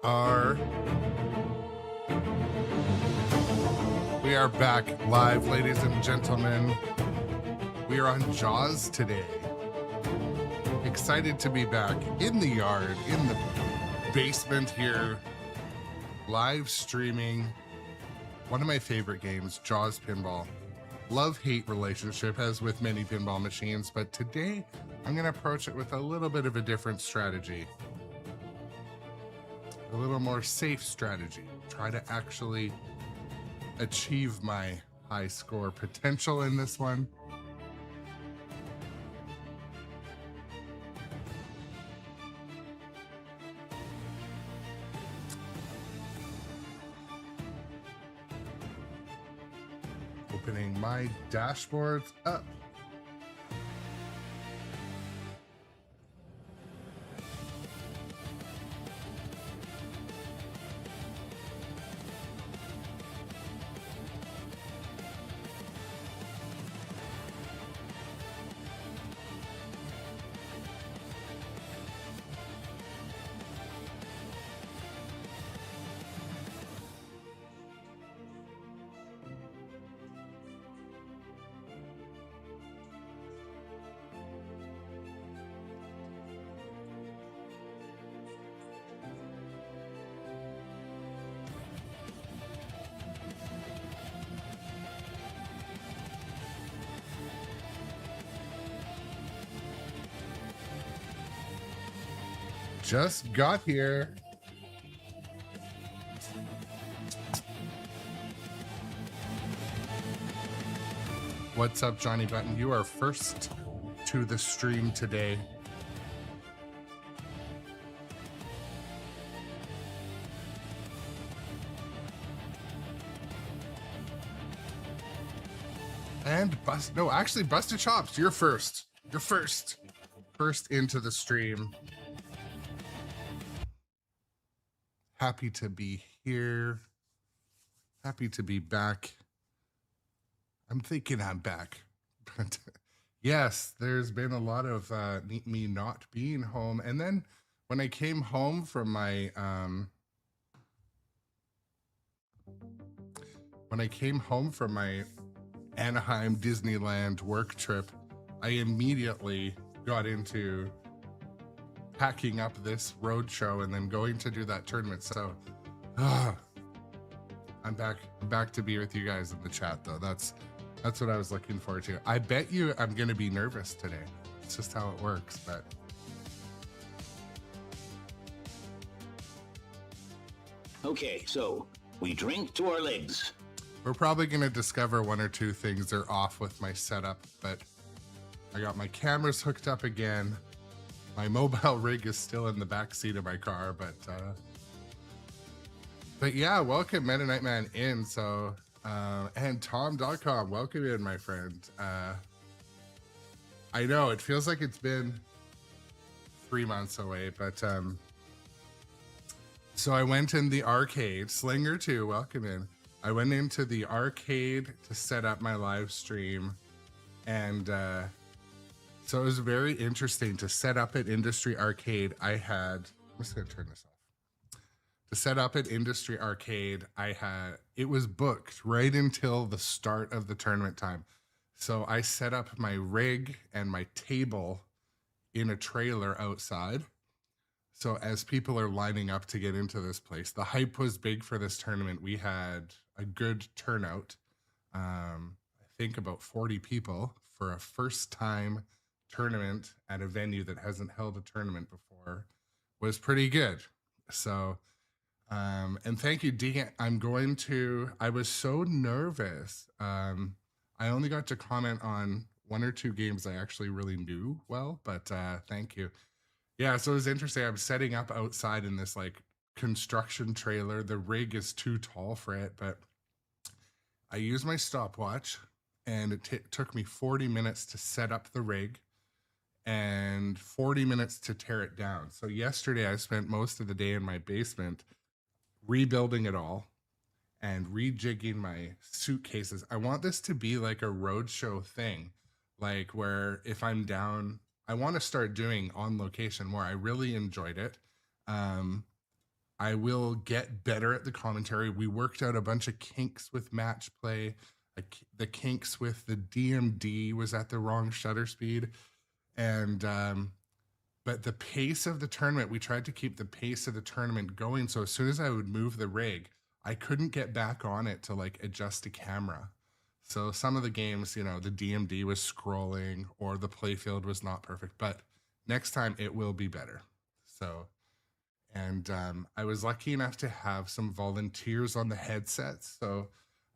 We are back live, ladies and gentlemen. We are on Jaws today. Excited to be back in the yard, in the basement here, live streaming one of my favorite games, Jaws Pinball. Love-hate relationship, as with many pinball machines, but today I'm going to approach it with a little bit of a different strategy. A little more safe strategy. Try to actually achieve my high score potential in this one. Opening my dashboards up. Just got here. What's up, Johnny Button? You are first to the stream today. And Busted Chops, you're first. You're first. First into the stream. Happy to be here. Happy to be back. I'm thinking I'm back. But yes, there's been a lot of me not being home. And then when I came home from my Anaheim Disneyland work trip, I immediately got into packing up this road show and then going to do that tournament. So I'm back to be with you guys in the chat, though. That's what I was looking forward to. I bet you I'm gonna be nervous today. It's just how it works. But okay, so we drink to our legs. We're probably gonna discover one or two things are off with my setup, but I got my cameras hooked up again. My mobile rig is still in the back seat of my car, but yeah, welcome Mennonite Man in. So and Tom.com, welcome in, my friend. I know it feels like it's been 3 months away, but so I went in the arcade. Slinger too, welcome in. I went into the arcade to set up my live stream, and so it was very interesting to set up at Industry Arcade. I'm just gonna turn this off. To set up at Industry Arcade, it was booked right until the start of the tournament time. So I set up my rig and my table in a trailer outside. So as people are lining up to get into this place, the hype was big for this tournament. We had a good turnout. I think about 40 people for a first time tournament at a venue that hasn't held a tournament before. Was pretty good. So and thank you, Dean. I was so nervous. I only got to comment on one or two games I actually really knew well, but thank you. Yeah, so it was interesting. I'm setting up outside in this like construction trailer. The rig is too tall for it, but I used my stopwatch, and it took me 40 minutes to set up the rig and 40 minutes to tear it down. So yesterday I spent most of the day in my basement rebuilding it all and rejigging my suitcases. I want this to be like a roadshow thing, like where if I'm down, I want to start doing on location more. I really enjoyed it. I will get better at the commentary. We worked out a bunch of kinks with match play. The kinks with the DMD was at the wrong shutter speed. And but the pace of the tournament, we tried to keep the pace of the tournament going. So as soon as I would move the rig, I couldn't get back on it to like adjust the camera. So some of the games, you know, the DMD was scrolling or the playfield was not perfect, but next time it will be better. So, and I was lucky enough to have some volunteers on the headsets. So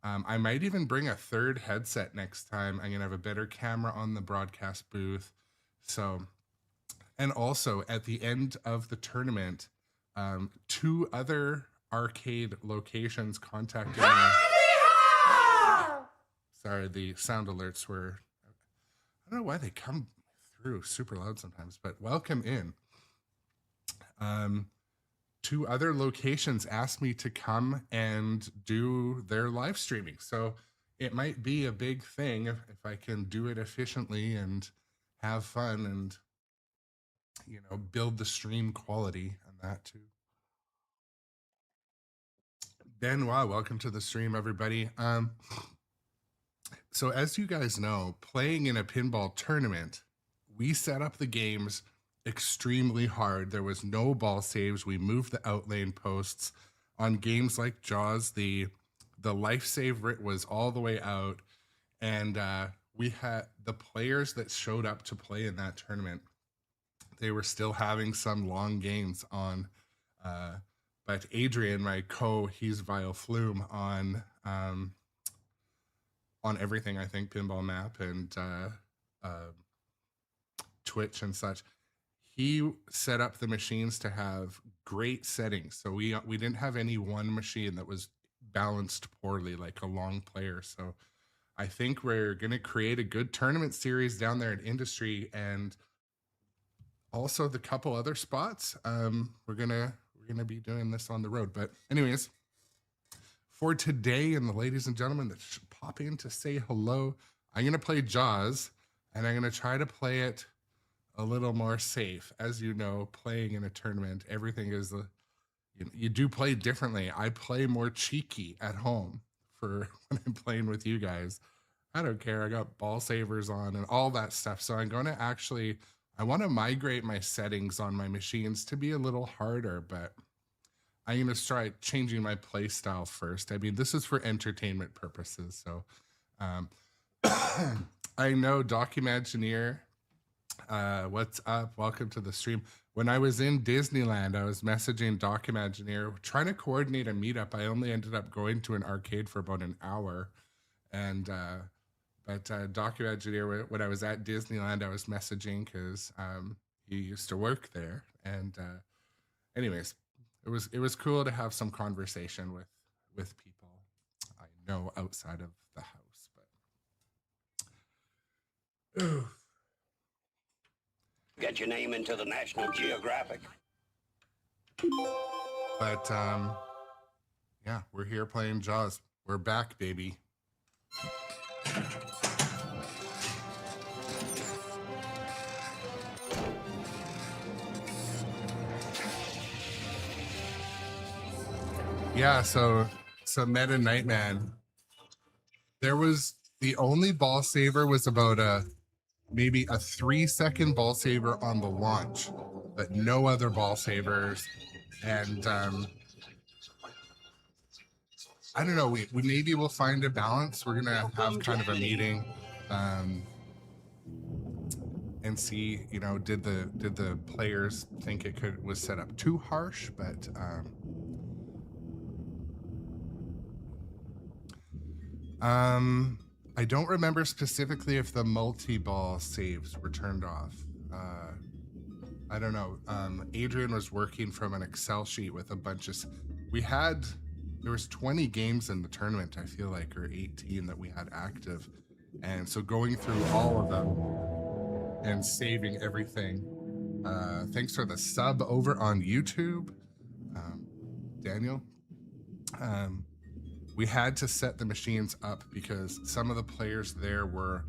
I might even bring a third headset next time. I'm gonna have a better camera on the broadcast booth. So, and also at the end of the tournament, 2 other arcade locations contacted me. Sorry, the sound alerts were, I don't know why they come through super loud sometimes, but welcome in. 2 other locations asked me to come and do their live streaming. So it might be a big thing if I can do it efficiently and have fun and, you know, build the stream quality and that too. Benoit, welcome to the stream, everybody. So as you guys know, playing in a pinball tournament, we set up the games extremely hard. There was no ball saves. We moved the outlane posts. On games like Jaws, the life save was all the way out. And we had the players that showed up to play in that tournament, they were still having some long games on. But Adrian, my he's Vile Flume on everything, I think, Pinball Map and Twitch and such. He set up the machines to have great settings. So we didn't have any one machine that was balanced poorly, like a long player. So I think we're going to create a good tournament series down there in Industry, and also the couple other spots. We're gonna be doing this on the road. But anyways, for today, and the ladies and gentlemen that should pop in to say hello, I'm gonna play Jaws, and I'm gonna try to play it a little more safe. As you know, playing in a tournament, everything is you do play differently. I play more cheeky at home for when I'm playing with you guys. I don't care. I got ball savers on and all that stuff. So I'm going to I want to migrate my settings on my machines to be a little harder, but I'm going to try changing my play style first. I mean, this is for entertainment purposes. So I know Documagineer, what's up? Welcome to the stream. When I was in Disneyland, I was messaging Documagineer, trying to coordinate a meetup. I only ended up going to an arcade for about an hour. And, but Documagineer, when I was at Disneyland, I was messaging because he used to work there. And anyways, it was cool to have some conversation with people I know outside of the house. But ooh. Get your name into the National Geographic. But yeah, we're here playing Jaws. We're back, baby. Yeah, so Meta Nightman, there was the only ball saver was about maybe a 3-second ball saver on the launch, but no other ball savers. And I don't know, we maybe we'll find a balance. We're gonna have kind of a meeting and see, you know, did the players think it was set up too harsh? But I don't remember specifically if the multi-ball saves were turned off. I don't know. Adrian was working from an Excel sheet with a bunch of, there was 20 games in the tournament, I feel like, or 18 that we had active. And so going through all of them and saving everything. Thanks for the sub over on YouTube, Daniel. We had to set the machines up because some of the players there were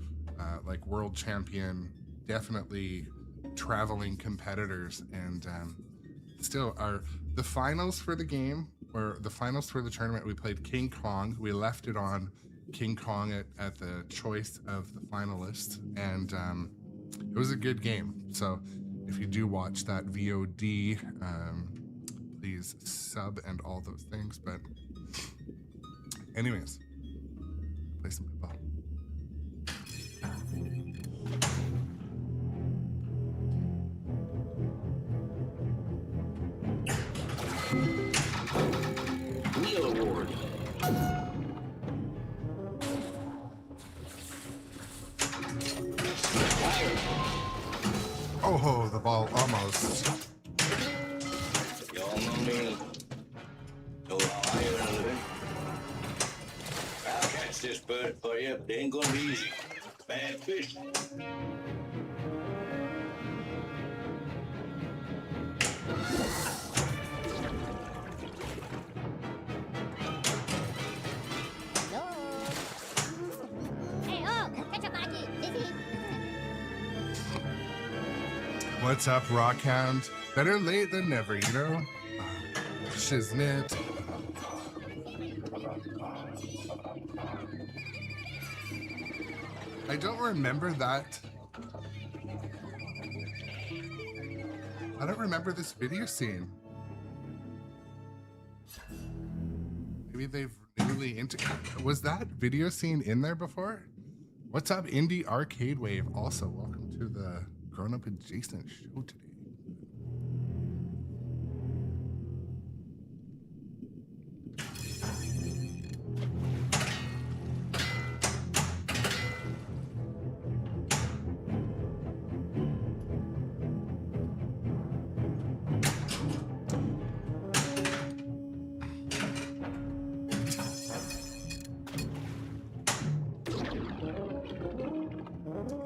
like world champion, definitely traveling competitors. And still the finals for the game, or the finals for the tournament, we played King Kong. We left it on King Kong at the choice of the finalists, and it was a good game. So if you do watch that VOD, please sub and all those things. But anyways, play some pinball. Wheel award. Oh, the ball almost. Y'all know me. Know how I am living. I'll catch this bird for you, but it ain't gonna be easy. Bad fish. What's up, Rockhound? Better late than never, you know? Shiznit. I don't remember that. I don't remember this video scene. Maybe they've newly was that video scene in there before? What's up, Indie Arcade Wave? Also, welcome to the Grown Up Adjacent show today.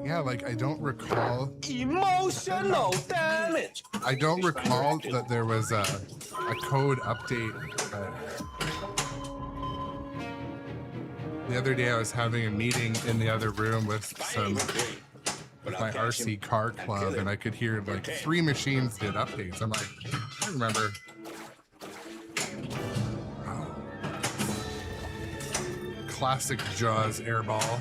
Yeah, like I don't recall Emotional damage. I don't recall that there was a code update. The other day I was having a meeting in the other room with my RC car club, and I could hear like 3 machines did updates. I'm like, I remember. Oh. Classic Jaws airball.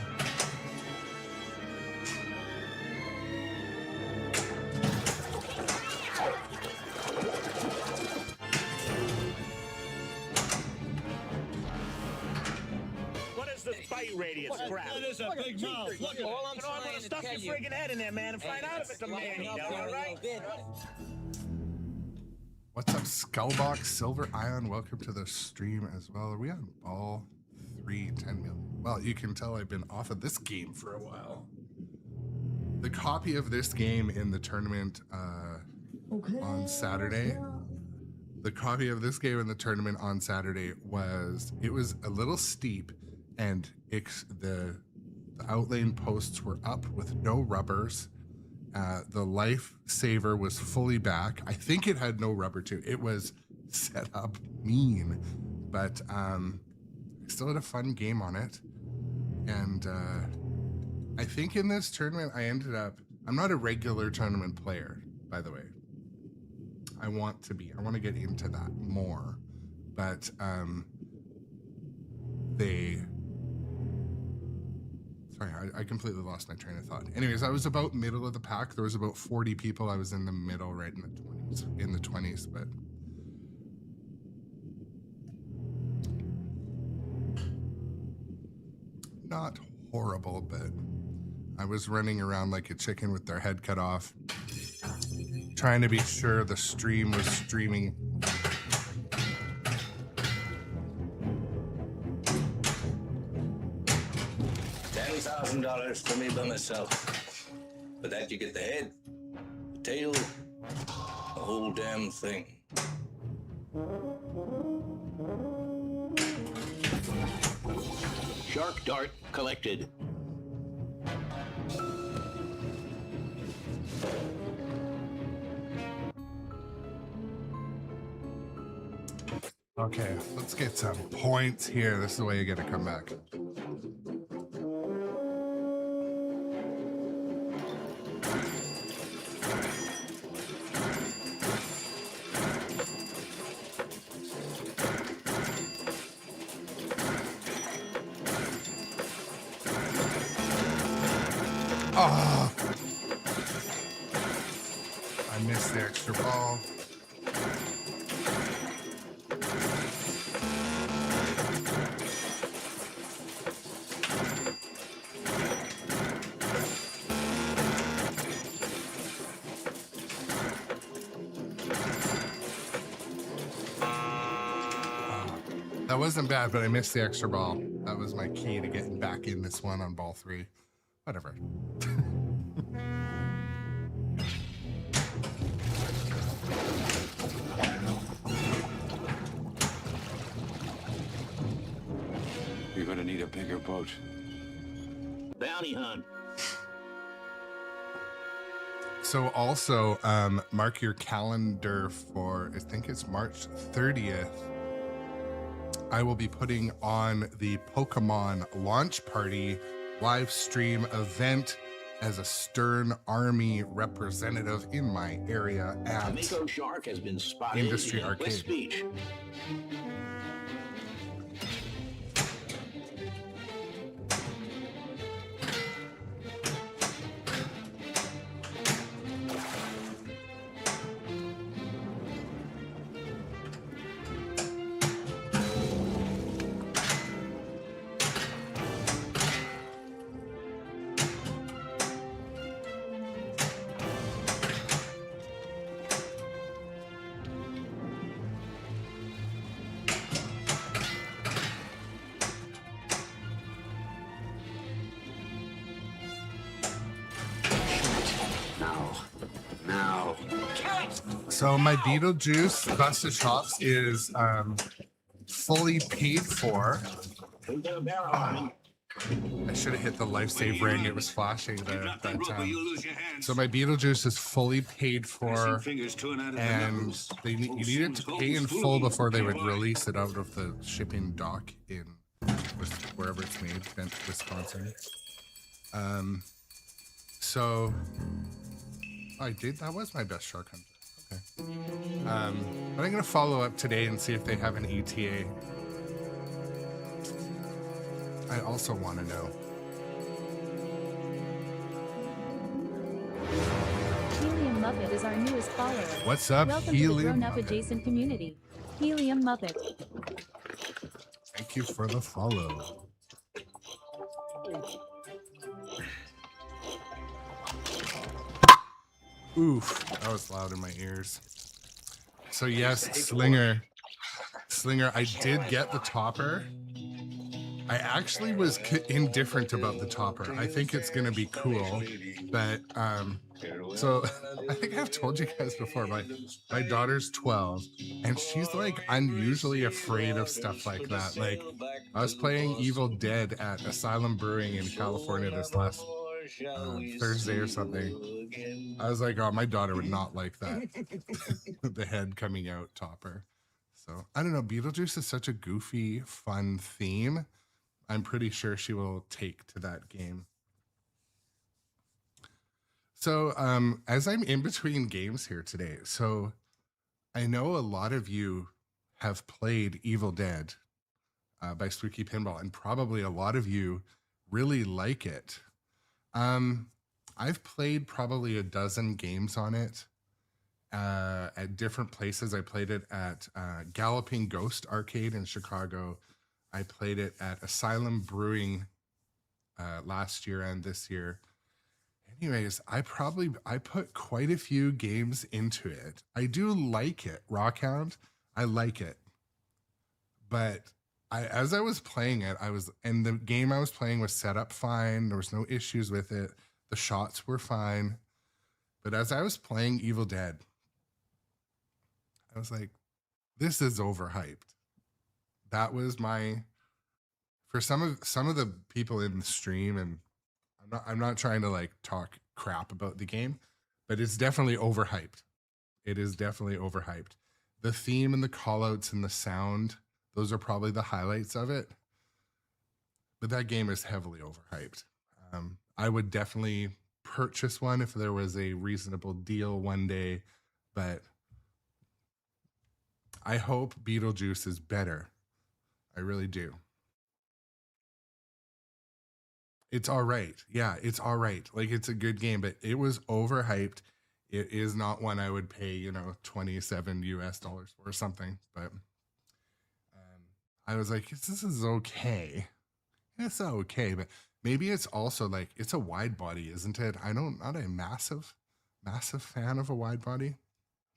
Radius crap. That is a big mouth. Look at all I'm trying to stuff your friggin' head in there, man, and find out if it's a man eater, all right? What's up, Skullbox, Silver Ion? Welcome to the stream as well. Are we on ball 3, 10 million? Well, you can tell I've been off of this game for a while. The copy of this game in the tournament on Saturday. The copy of this game in the tournament on Saturday was a little steep, and the outlane posts were up with no rubbers. The lifesaver was fully back. I think it had no rubber too. It was set up mean, but I still had a fun game on it. And I think in this tournament I ended up, I'm not a regular tournament player, by the way. I want to get into that more, but sorry, I completely lost my train of thought. Anyways, I was about middle of the pack. There was about 40 people. I was in the middle, right in the 20s, but not horrible, but I was running around like a chicken with their head cut off, trying to be sure the stream was streaming. $10,000 for me by myself. For that you get the head, the tail, the whole damn thing. Shark dart collected. Okay, let's get some points here. This is the way you get to come back. Oh, I missed the extra ball. That wasn't bad, but I missed the extra ball. That was my key to getting back in this one on ball 3. Whatever. You're gonna need a bigger boat. Bounty hunt. So also, mark your calendar for, I think it's March 30th. I will be putting on the Pokemon launch party live stream event as a Stern Army representative in my area at Miko Shark has been spotted Industry in Arcade. West Beach. Now. So my Beetlejuice Busted Shops is fully paid for. I should have hit the life save ring. It was flashing there at that time. So my Beetlejuice is fully paid for, and you needed to pay in full before they would release it out of the shipping dock in wherever it's made, Wisconsin. So I did. That was my best shark hunter. Okay. But I'm gonna follow up today and see if they have an ETA. I also want to know. Helium Muppet is our newest follower. What's up, Welcome to the Helium grown-up Muppet? adjacent community. Helium Muppet. Thank you for the follow. Oof, that was loud in my ears. So yes, Slinger, I did get the topper. I actually was indifferent about the topper. I think it's gonna be cool, but so I think I've told you guys before, my daughter's 12, and she's like unusually afraid of stuff like that. Like, I was playing Evil Dead at Asylum Brewing in California this last Thursday or something. I was like, oh, my daughter would not like that. The head coming out topper. So I don't know. Beetlejuice is such a goofy, fun theme. I'm pretty sure she will take to that game. So as I'm in between games here today, so I know a lot of you have played Evil Dead by Spooky Pinball, and probably a lot of you really like it. I've played probably a dozen games on it at different places. I played it at Galloping Ghost Arcade in Chicago. I played it at Asylum Brewing last year and this year. Anyways, I put quite a few games into it. I do like it, Rockhound. I like it. But as I was playing it, and the game I was playing was set up fine. There was no issues with it. The shots were fine. But as I was playing Evil Dead, I was like, this is overhyped. That was for some of the people in the stream, and I'm not trying to like talk crap about the game, but it's definitely overhyped. It is definitely overhyped. The theme and the callouts and the sound, those are probably the highlights of it. But that game is heavily overhyped. I would definitely purchase one if there was a reasonable deal one day, but I hope Beetlejuice is better. I really do. It's all right. Yeah, it's all right. Like, it's a good game, but it was overhyped. It is not one I would pay, 27 US dollars for or something. But I was like, this is okay. It's okay, but maybe it's also like, it's a wide body, isn't it? Not a massive fan of a wide body.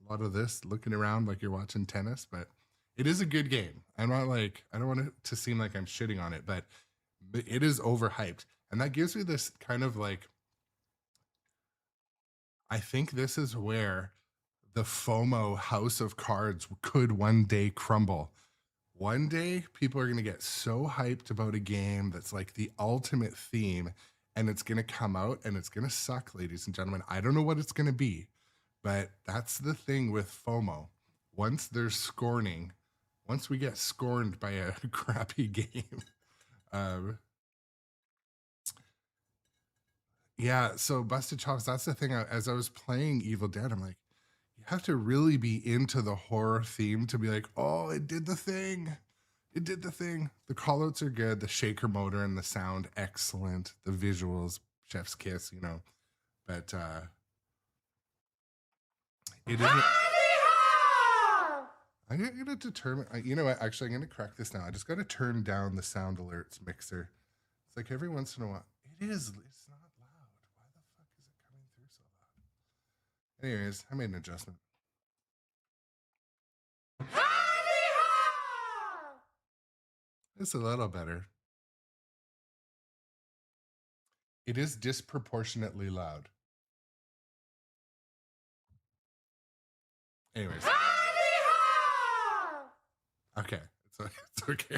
A lot of this looking around like you're watching tennis, but it is a good game. I'm not like, I don't want it to seem like I'm shitting on it, but it is overhyped. And that gives me this kind of like, I think this is where the FOMO house of cards could one day crumble. One day, people are going to get so hyped about a game that's like the ultimate theme, and it's going to come out and it's going to suck, ladies and gentlemen. I don't know what it's going to be, but that's the thing with FOMO. Once there's scorning, once we get scorned by a crappy game, yeah, so Busted Chops, that's the thing. As I was playing Evil Dead, I'm like, you have to really be into the horror theme to be like, oh, it did the thing. It did the thing. The callouts are good. The shaker motor and the sound, excellent. The visuals, chef's kiss, But it isn't. I'm going to determine, you know what? Actually, I'm going to correct this now. I just got to turn down the sound alerts mixer. It's like every once in a while. It's not loud. Why the fuck is it coming through so loud? Anyways, I made an adjustment. It's a little better. It is disproportionately loud. Anyways. Okay. It's okay.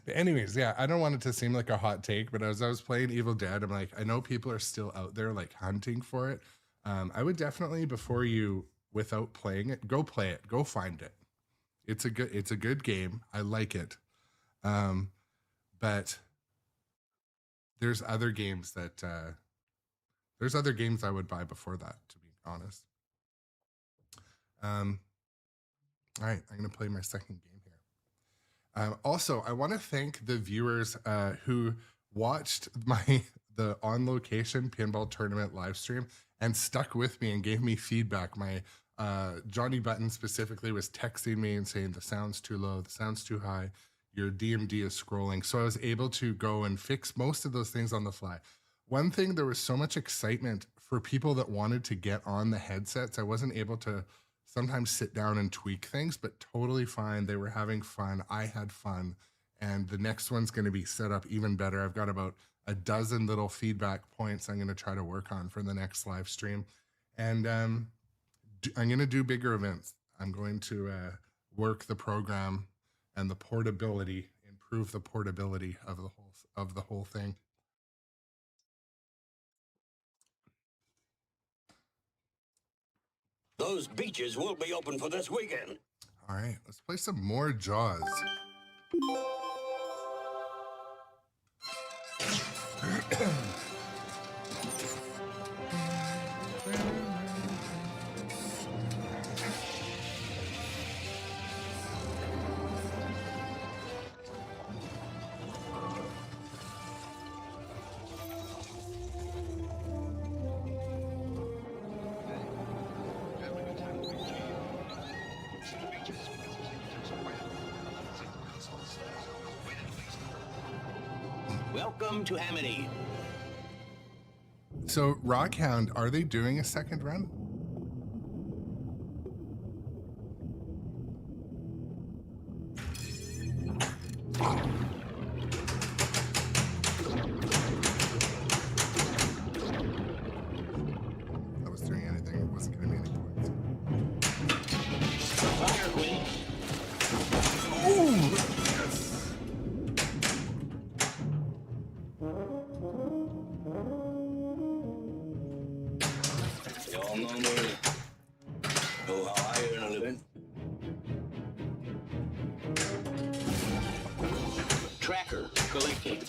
But anyways, yeah, I don't want it to seem like a hot take, but as I was playing Evil Dead, I'm like, I know people are still out there like hunting for it. I would definitely, before you, without playing it, go play it, go find it. It's a good game. I like it. But there's other games that I would buy before that, to be honest. All right, I'm going to play my second game here. Also, I want to thank the viewers who watched the On Location Pinball Tournament live stream and stuck with me and gave me feedback. My Johnny Button specifically was texting me and saying the sound's too low, the sound's too high, your DMD is scrolling. So I was able to go and fix most of those things on the fly. One thing, there was so much excitement for people that wanted to get on the headsets. I wasn't able to sometimes sit down and tweak things, but totally fine. They were having fun. I had fun. And the next one's going to be set up even better. I've got about a dozen little feedback points I'm going to try to work on for the next live stream. And I'm going to do bigger events. I'm going to work the program and the portability, improve the portability of the whole thing. Those beaches will be open for this weekend. All right, let's play some more Jaws. Welcome to Amity. So, Rockhound, are they doing a second run? I was doing anything, it wasn't going to be any points. Fire, Quinn. Ooh! Y'all know me. Know how I earn a living. Tracker collecting.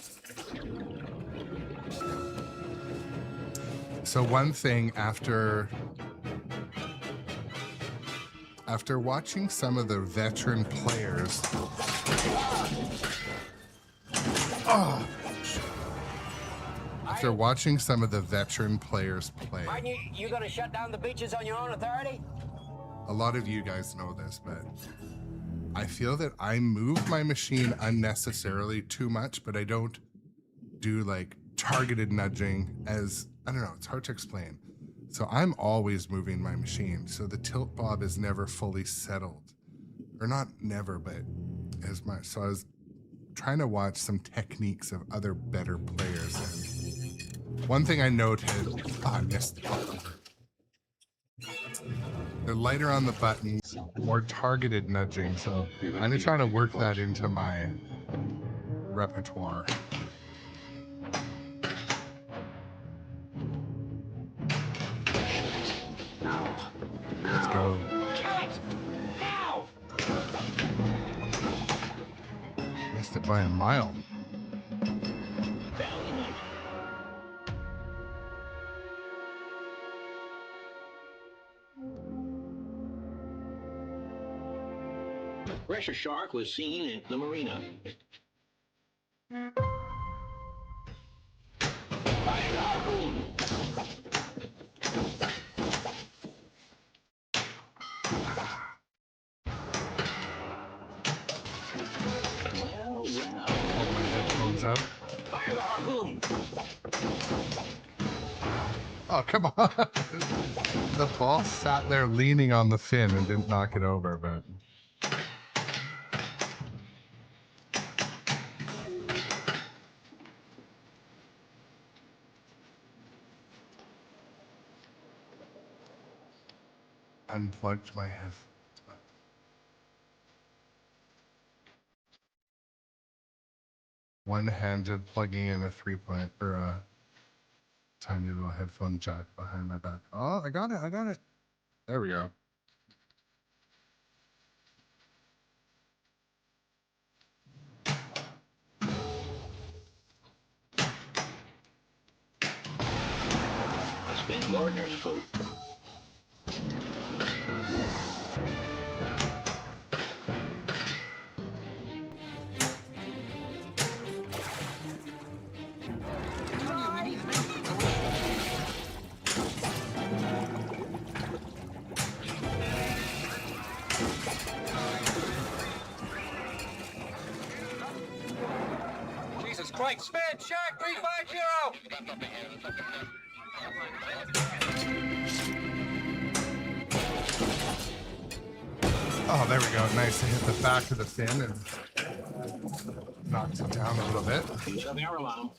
So one thing after watching some of the veteran players. Oh. After watching some of the veteran players play, Aren't you gonna shut down the beaches on your own authority? a lot of you guys know this, but I feel that I move my machine unnecessarily too much, but I don't do like targeted nudging as, I don't know, it's hard to explain. So I'm always moving my machine. So the tilt bob is never fully settled, or not never, but as much. So I was trying to watch some techniques of other better players. And one thing I noted, I missed it. They're lighter on the buttons, more targeted nudging. So I'm trying to work that into my repertoire. Let's go. Missed it by a mile. Pressure shark was seen in the marina. Out. Oh, come on. The ball sat there leaning on the fin and didn't knock it over, but... Unplugged my head. One-handed plugging in a 3-point or a tiny little headphone jack behind my back. Oh, I got it. There we go. It's been Gardner's food. Jesus Christ, spin, shark, 350! Oh, there we go. Nice to hit the back of the fin and knocks it down a little bit. Use a barrel on 'em.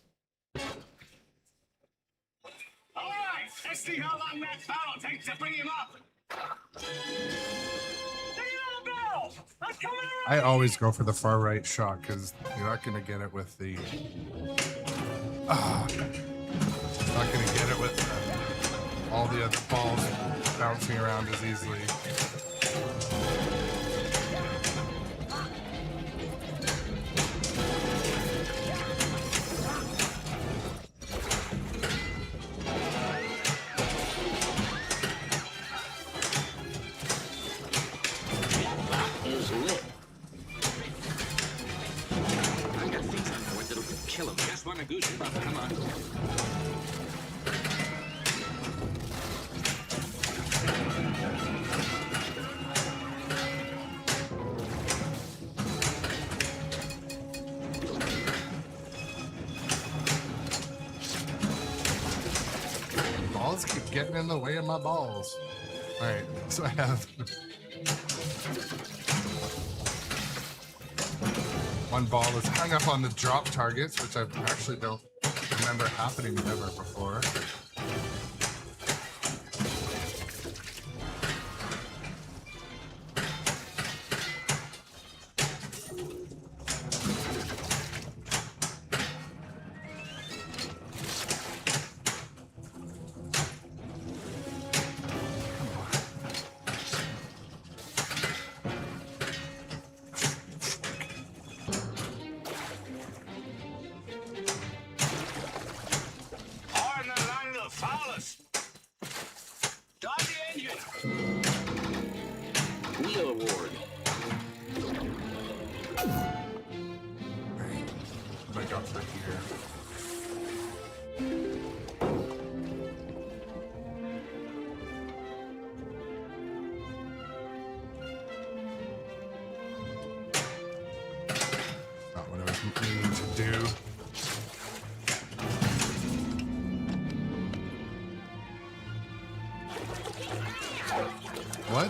All right, let's see how long that barrel takes to bring him up. I always go for the far right shot because you're not going to get it with the... not going to get it with all the other balls bouncing around as easily. Come on. Balls keep getting in the way of my balls. All right, so I have one ball is hung up on the drop targets, which I actually don't remember happening ever before. Wheel award. I got 3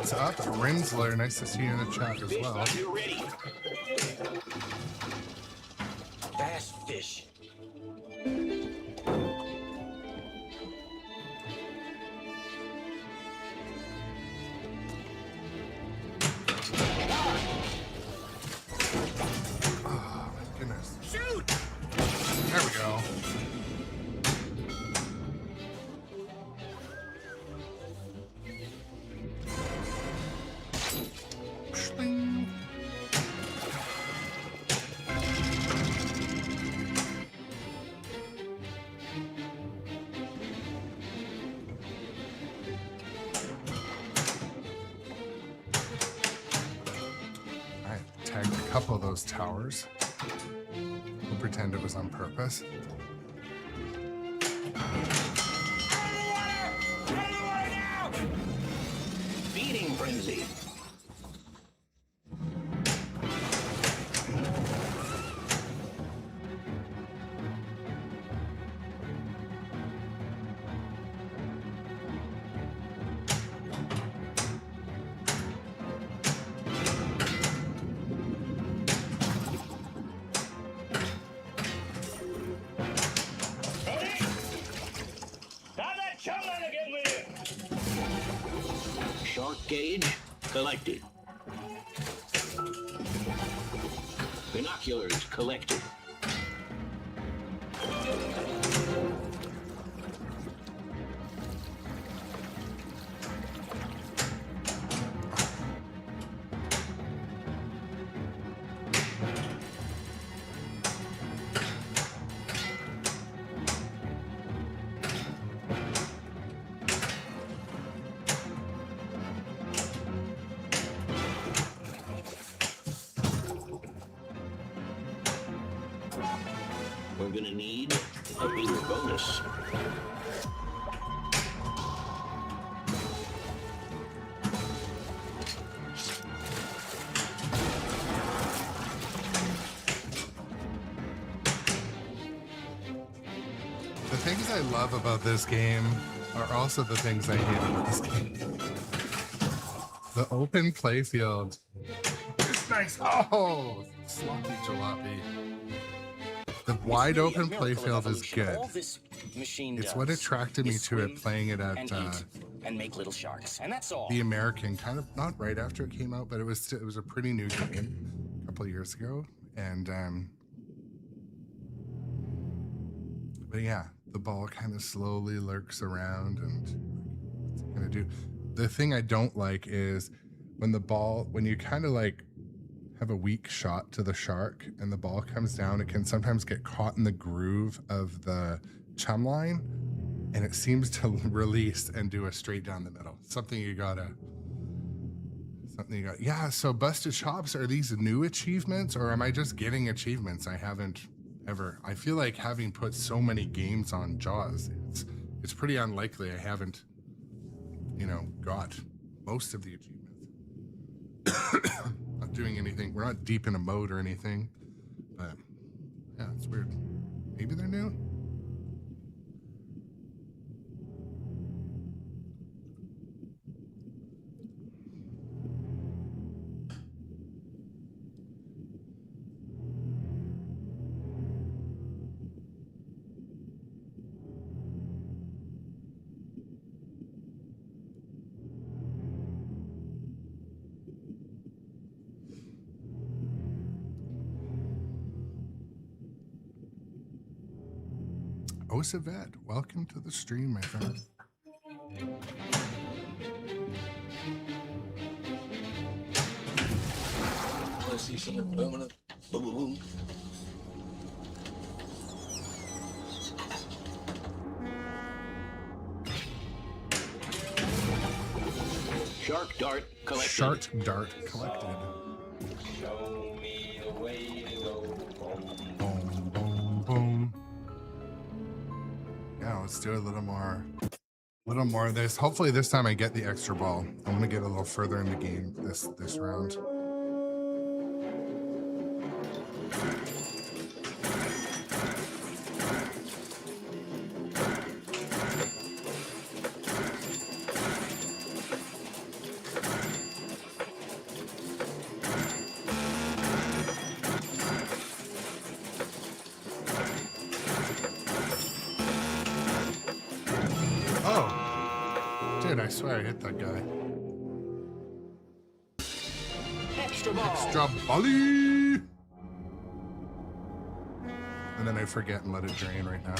What's up, Rinsler? Nice to see you in the chat as Fish well. box, you ready? Fast fish. Oh my goodness. Shoot! There we go. Shling. I tagged a couple of those towers. We'll pretend it was on purpose. Feeding frenzy. Shark gauge collected. Binoculars collected. We're gonna need a bigger bonus. The things I love about this game are also the things I hate about this game. The open playfield is nice. Oh, sloppy jalopy. The wide open playfield is good. It's what attracted me to it playing it at and make little sharks, and that's all. the American, kind of not right after it came out, but it was a pretty new game a couple of years ago. And but yeah, the ball kind of slowly lurks around, and what's it gonna do? The thing I don't like is when you kind of like have a weak shot to the shark and the ball comes down, it can sometimes get caught in the groove of the chum line, and it seems to release and do a straight down the middle. Something you got. Yeah, so busted chops, are these new achievements, or am I just getting achievements I haven't ever? I feel like having put so many games on Jaws, it's pretty unlikely I haven't, got most of the achievements. Not doing anything. We're not deep in a mode or anything, but yeah, it's weird. Maybe they're new. Osavet, welcome to the stream, my friend. Let's see some aluminum. Boom, boom, boom. Shark dart collected. Shark dart collected. Show me the way to go. Boom, boom, boom. Yeah, let's do a little more of this. Hopefully this time I get the extra ball. I want to get a little further in the game this round. did. I swear I hit that guy. Extra ball. Extra bally. And then I forget and let it drain right now.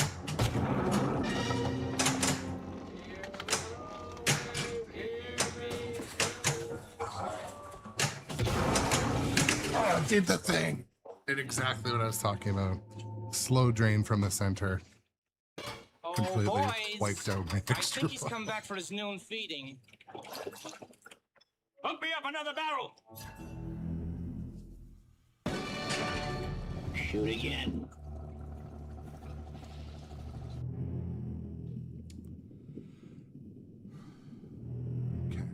Oh, did the thing. Did exactly what I was talking about. Slow drain from the center. Completely boys. wiped out my I extra think he's ball. come back for his noon feeding. Pump me up another barrel. Shoot again. Okay.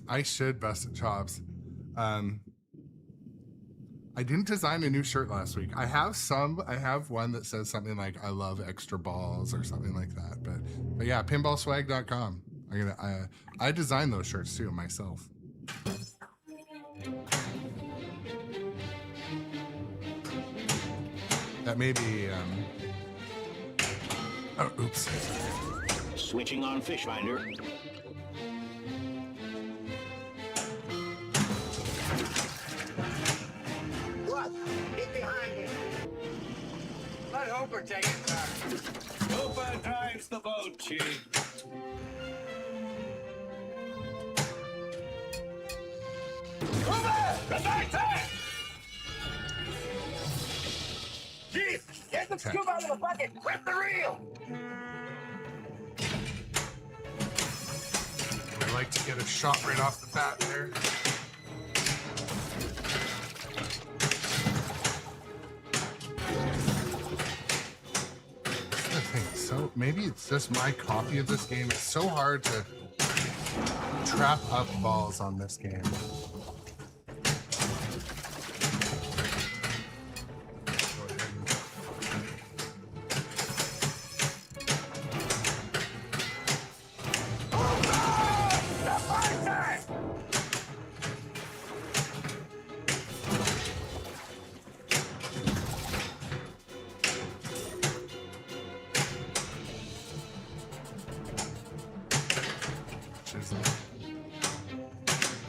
I should bust at chops. I didn't design a new shirt last week. I have one that says something like "I love extra balls" or something like that. But yeah, pinballswag.com. I designed those shirts too myself. That may be oh, oops. Switching on fish finder. What? Get behind him. Let Hooper take it, sir. Hooper drives the boat, Chief. Hooper! The back time! Chief, get the scoop out of the bucket. Grab the reel. I like to get a shot right off the bat there. I think so. Maybe it's just my copy of this game. It's so hard to trap up balls on this game.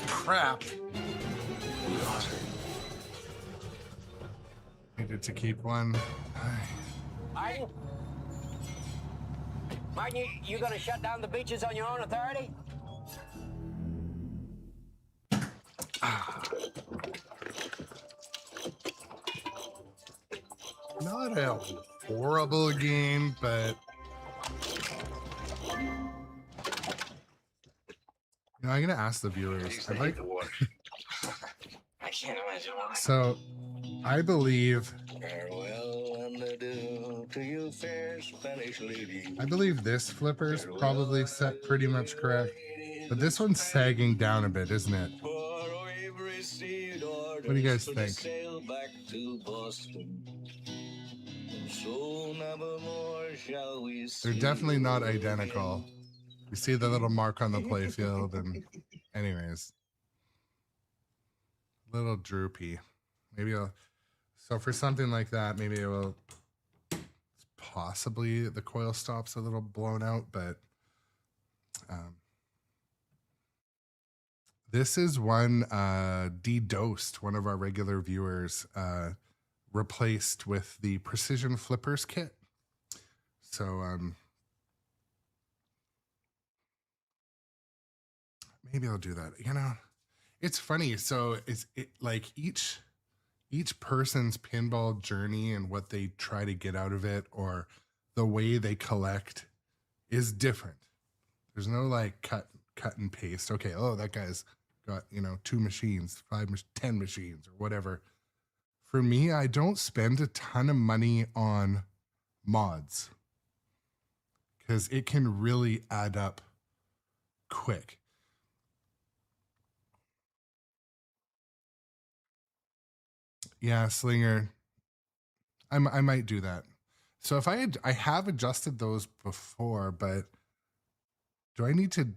Crap. Needed to keep one. Martin? Martin, you gonna shut down the beaches on your own authority? Not a horrible game, but you know, I'm gonna ask the viewers. I like. I can't imagine why. So, I believe. Farewell and adieu to you, fair Spanish lady. I believe this flipper's probably set pretty much correct, but this one's sagging down a bit, isn't it? What do you guys think? Sail back to Boston. And so never more shall we They're definitely not identical. You see the little mark on the playfield, and anyways, little droopy. Maybe I'll. So for something like that, maybe it will. Possibly the coil stop's a little blown out, but this is one D-dosed, one of our regular viewers, replaced with the Precision Flippers kit. So maybe I'll do that. You know, it's funny. So it's like each person's pinball journey and what they try to get out of it or the way they collect is different. There's no like cut and paste. Okay, oh, that guy's got, 2 machines, 10 machines or whatever. For me, I don't spend a ton of money on mods because it can really add up quick. Yeah, Slinger. I might do that. So if I have adjusted those before, but do I need to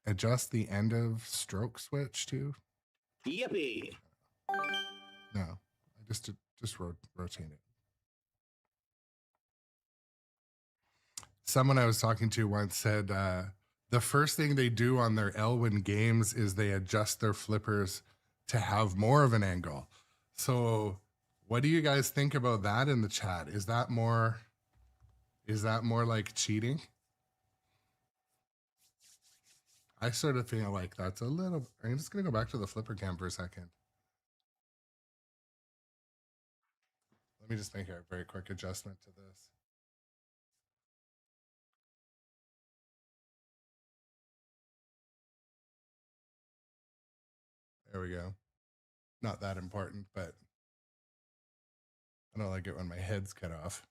adjust the end of stroke switch too? Yippee! No, I just rotate it. someone I was talking to once said the first thing they do on their Elwyn games is they adjust their flippers to have more of an angle. So what do you guys think about that in the chat? Is that more like cheating? I sort of feel like that's a little, I'm just gonna go back to the flipper cam for a second. Let me just make a very quick adjustment to this. There we go. Not that important, but I don't like it when my head's cut off.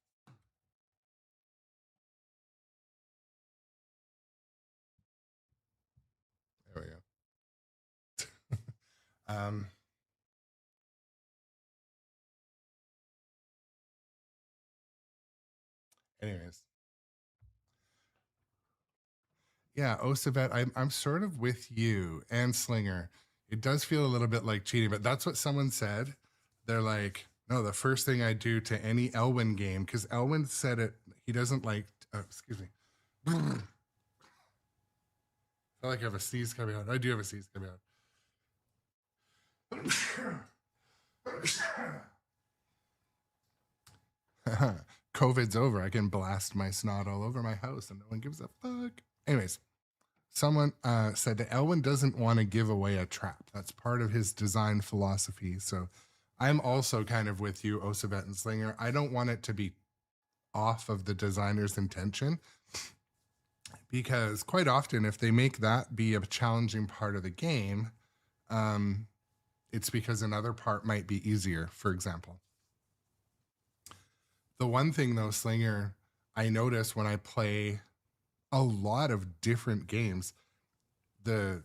There we go. Anyways. Yeah, Osavet, I'm sort of with you and Slinger. It does feel a little bit like cheating, but that's what someone said. They're like, no, the first thing I do to any Elwyn game, because Elwyn said it, he doesn't like, excuse me. I feel like I have a sneeze coming out. I do have a sneeze coming out. COVID's over. I can blast my snot all over my house and no one gives a fuck. Anyways, someone said that Elwyn doesn't want to give away a trap. That's part of his design philosophy. So I'm also kind of with you, Osavet and Slinger. I don't want it to be off of the designer's intention, because quite often if they make that be a challenging part of the game, it's because another part might be easier, for example. The one thing though, Slinger, I notice when I play a lot of different games, the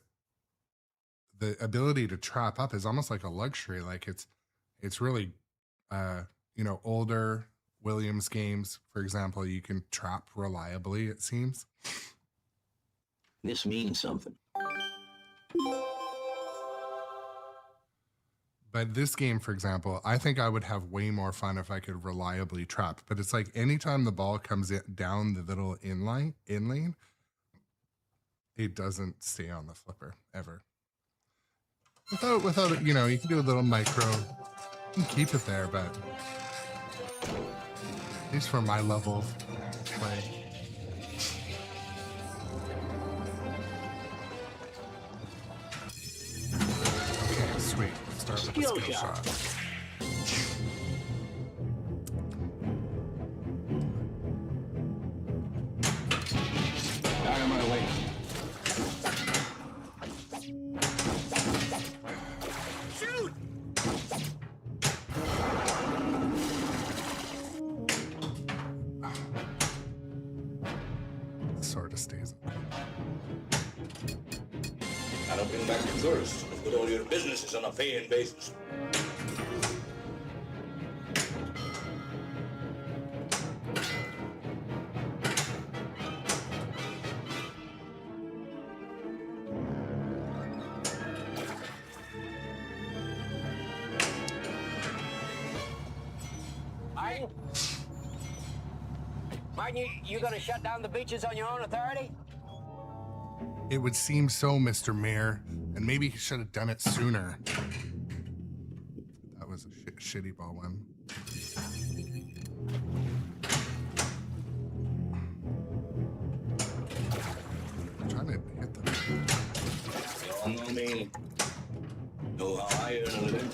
ability to trap up is almost like a luxury. Like it's really, you know, older Williams games, for example, you can trap reliably, it seems. This means something. But this game, for example, I think I would have way more fun if I could reliably trap. But it's like anytime the ball comes down the little in lane, it doesn't stay on the flipper ever. Without you know, you can do a little micro, you can keep it there, but at least for my level of play. Okay, sweet. Start with the skill shot. Out of my way. Shoot! Sort of stays. I don't bring back the tourists. Put all your businesses on a paying basis. Martin, you gonna shut down the beaches on your own authority? It would seem so, Mr. Mayor, and maybe he should have done it sooner. That was a shitty ball one. I'm trying to hit them. You all know me. Know how I earn a living.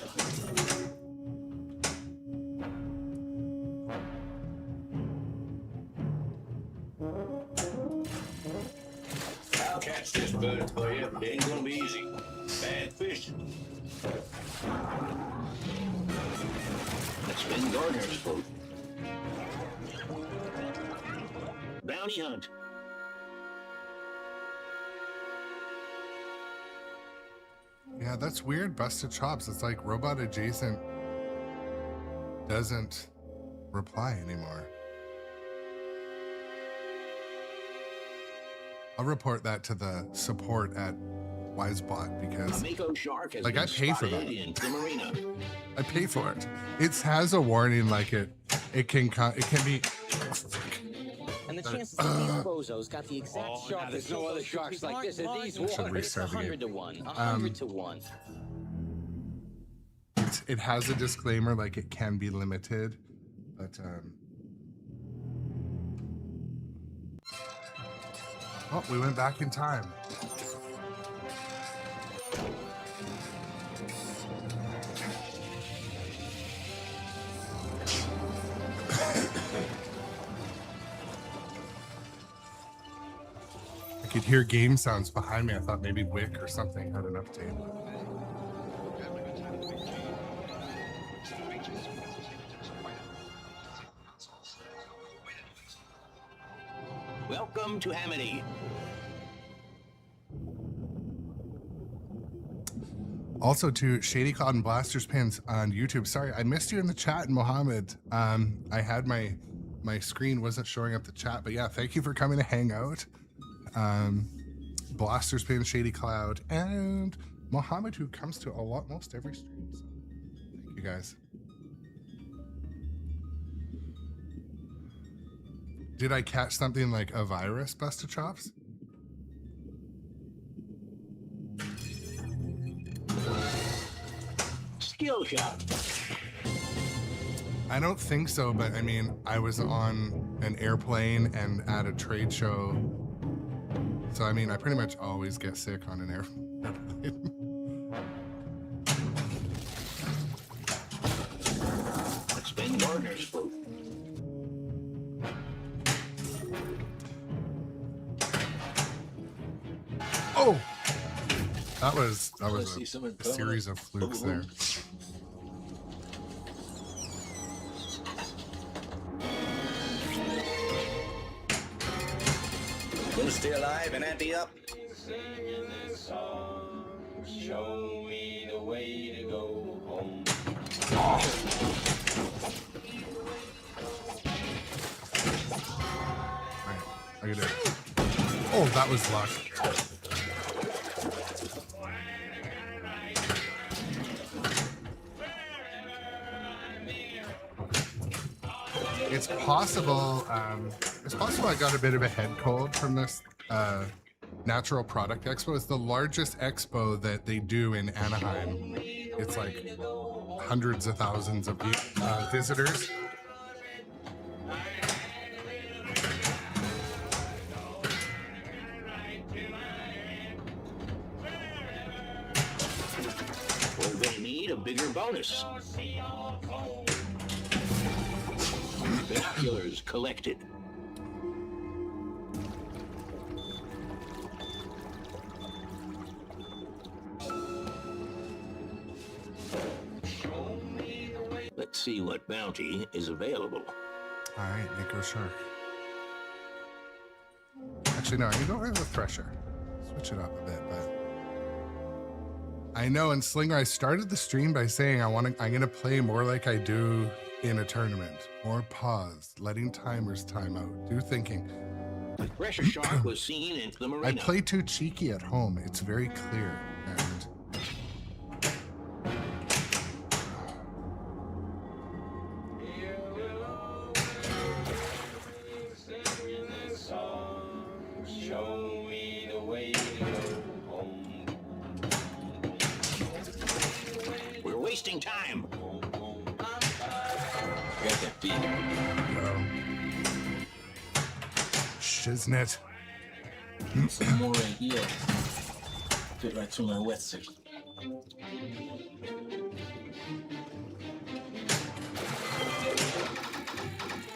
I'll catch this bird for you, but it ain't gonna be easy. Bad fish. That's Ben Gardner's boat. Bounty hunt. Yeah, that's weird. Busted chops. It's like robot adjacent doesn't reply anymore. I'll report that to the support at Wisebot because Mako shark has like been I pay for that. spotted in the marina. I pay for it. It has a warning like it can be And the That- chances that these bozos got the exact shark there's no other sharks like this in these waters. Should It's restart the 100 to game. 1. 100 to 1. It has a disclaimer like it can be limited, but oh, we went back in time. I could hear game sounds behind me. I thought maybe Wick or something had an update. Welcome to Hamity. Also to Shady Cloud and Blasters Pins on YouTube. Sorry, I missed you in the chat, Mohammed. I had my screen wasn't showing up the chat, but yeah, thank you for coming to hang out. Blasters Pins, Shady Cloud, and Mohammed, who comes to most every stream. So thank you guys. Did I catch something like a virus, Busta Chops? Skill shot. I don't think so, but I mean, I was on an airplane and at a trade show. So, I mean, I pretty much always get sick on an airplane. It's been Gardner's food. Oh! That was see someone a series of flukes there. Gonna stay alive and ante up. Singing this song, show me the way to go home. Alright, I get it. Oh, that was luck. It's possible. It's possible I got a bit of a head cold from this Natural Product Expo. It's the largest expo that they do in Anaheim. It's like hundreds of thousands of visitors. We're gonna need a bigger bonus. Binoculars collected. Let's see what bounty is available. All right, Nico Shark. Actually, no, you don't have a Thresher. Switch it up a bit, but I know. And Slinger, I started the stream by saying I'm gonna play more like I do in a tournament. More pause, letting timers time out, do thinking. The pressure shark was seen in the marina. I play too cheeky at home. It's very clear. And Singing this song, show me the way to go home. We're wasting time. Got that beat. Shiznit. Some more right here. Fit right through my wetsuit.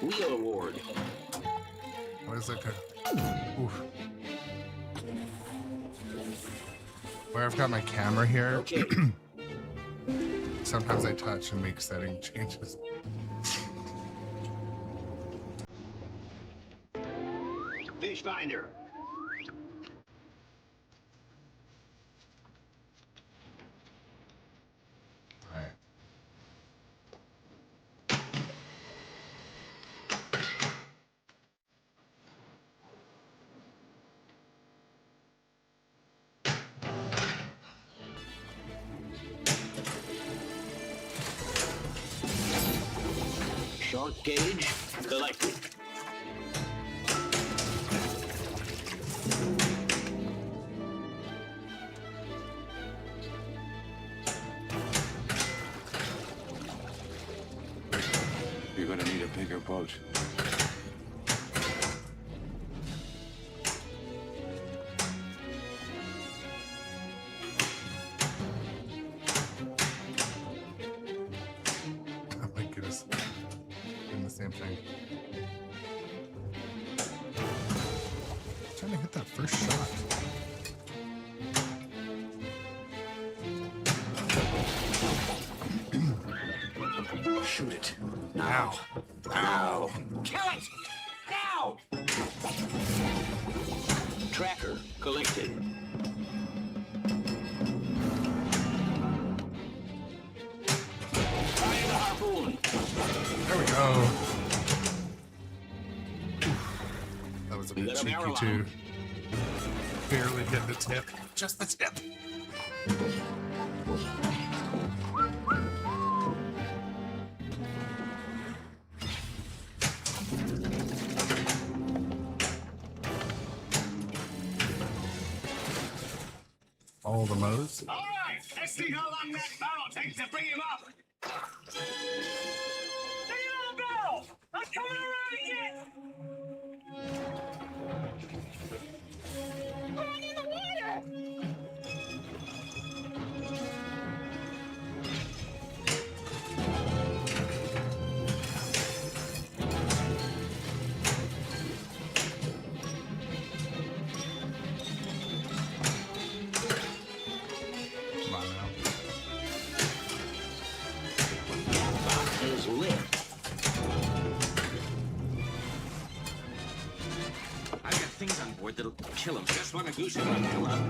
Wheel award. What is it? Oof. Where I've got my camera here, Okay. sometimes I touch and make setting changes. Fish finder. All right. Shark gauge collected. bigger boat. Oh my goodness. Doing the same thing. Trying to hit that first shot. Shoot it. Ow. Ow! Kill it! Now! Tracker collected. Fire the harpoon. There we go. That was a bit Let 'em cheeky arrow too. out. Barely hit the tip. Just the tip. Follow the Mo's. All right, let's see how long that barrel takes to bring him up. Take it on, barrel! I'm coming around again! Going in the water! Come on now. Box is lit. I've got things on board that'll kill him. Just when a goose is going to come up.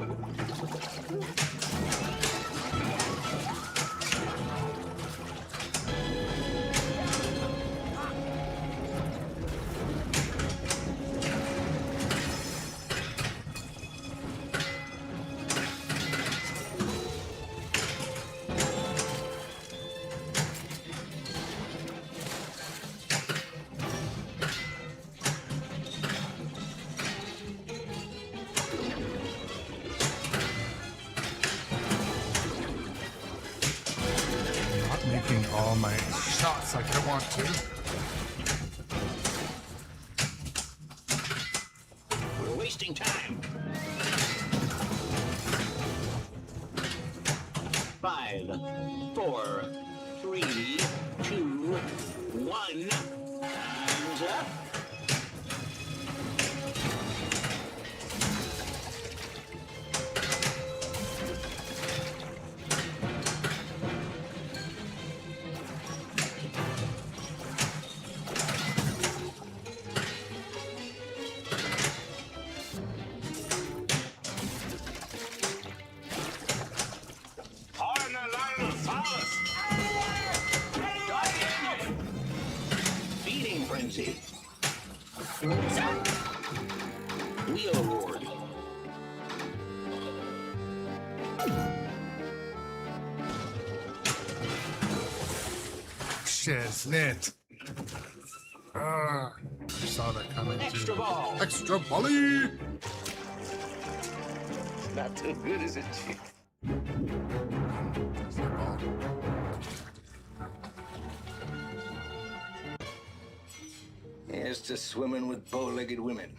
Not making all my shots like I want to. We're wasting time. 5, 4, 3, 2, 1. Time's up. Hard in that line of solace. Feeding frenzy. Wheel award. Shiznit. I saw that coming Extra too. ball. Extra volley. Not too good, is it, Chief? There's that ball. Here's to swimming with bow-legged women.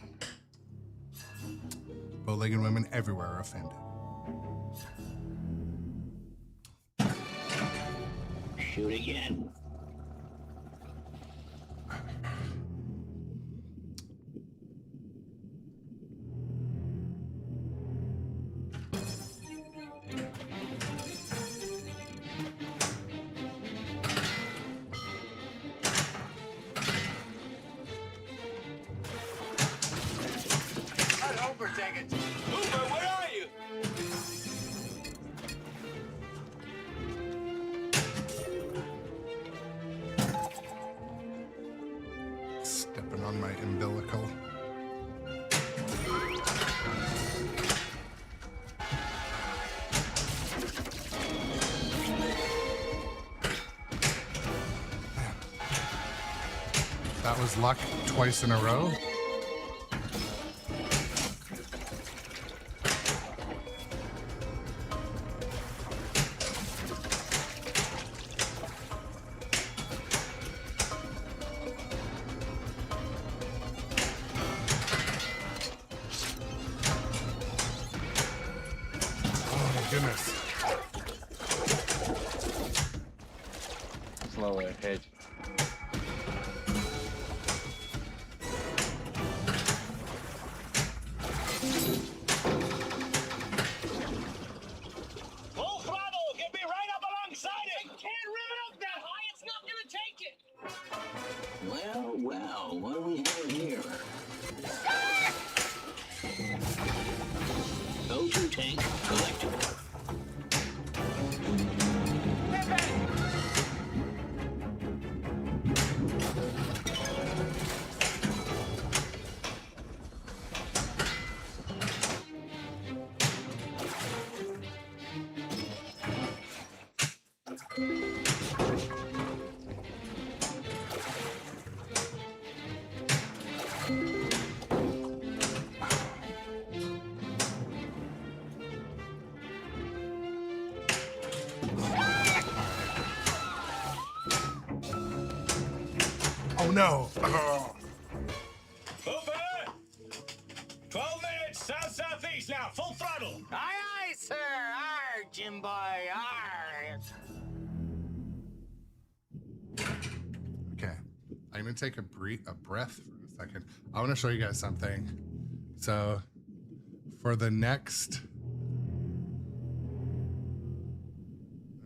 Bow-legged women everywhere are offended. Shoot again. I'd overtake it. Hooper, where are you? Stepping on my umbilical. That was luck twice in a row. goodness. Slower ahead. Full throttle! Get me right up alongside it! I can't rim it up that high! It's not gonna take it! Well, well, what do we have here? O2 tank collected. Oh no! Oh. Hooper! 12 minutes, south-southeast now, full throttle! Aye, aye, sir. Arr, Jim boy, arr. Okay, I'm gonna take a breath for a second. I want to show you guys something. So, for the next,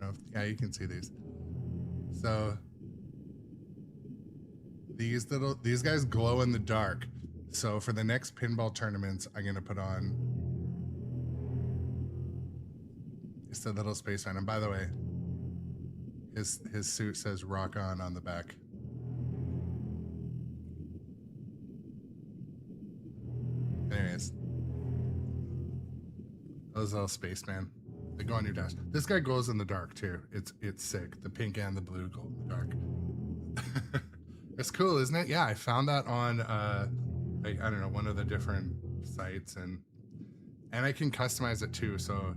I don't know if, yeah, you can see these. So, these guys glow in the dark. So for the next pinball tournaments, I'm gonna put on just a little spaceman. And by the way, his suit says "Rock on" the back. Anyways, those little spaceman. They go on your dash. This guy glows in the dark too. It's sick. The pink and the blue glow in the dark. It's cool, isn't it? Yeah, I found that on I don't know, one of the different sites, and I can customize it too. So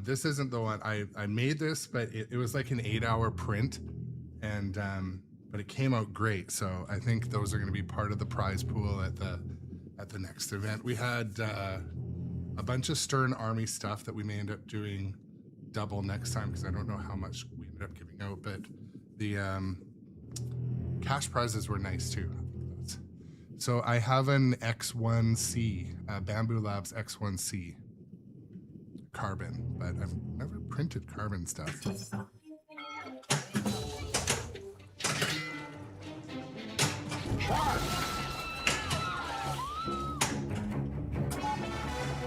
this isn't the one I made this, but it was like an 8-hour print, and but it came out great. So I think those are going to be part of the prize pool at the next event. We had a bunch of Stern Army stuff that we may end up doing double next time, because I don't know how much we ended up giving out, but the cash prizes were nice too. So I have an X1C, Bamboo Labs X1C carbon, but I've never printed carbon stuff.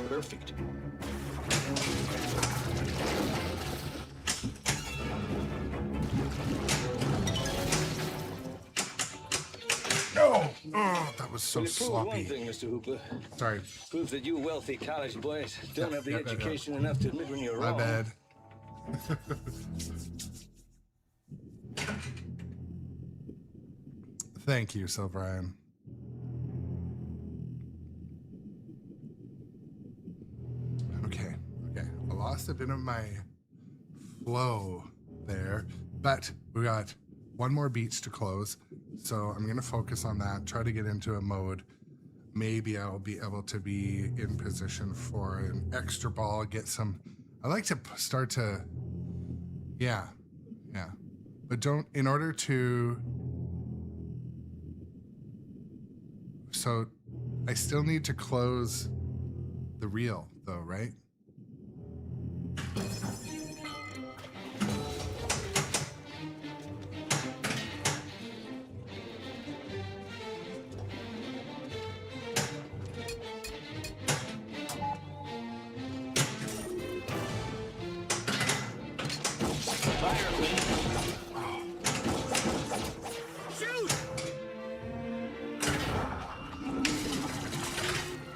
Perfect. No! Oh, that was so Well, it proved one sloppy. thing, Mr. Hooper. Sorry, Proves that you wealthy college boys don't have the yeah. education enough to admit when you're my wrong. bad. Thank you, Silbrian. Okay. I lost a bit of my flow there, but we got one more beach to close, so I'm gonna focus on that, try to get into a mode. Maybe I'll be able to be in position for an extra ball, get some, I like to start to, yeah, but don't, in order to, so I still need to close the reel though, right?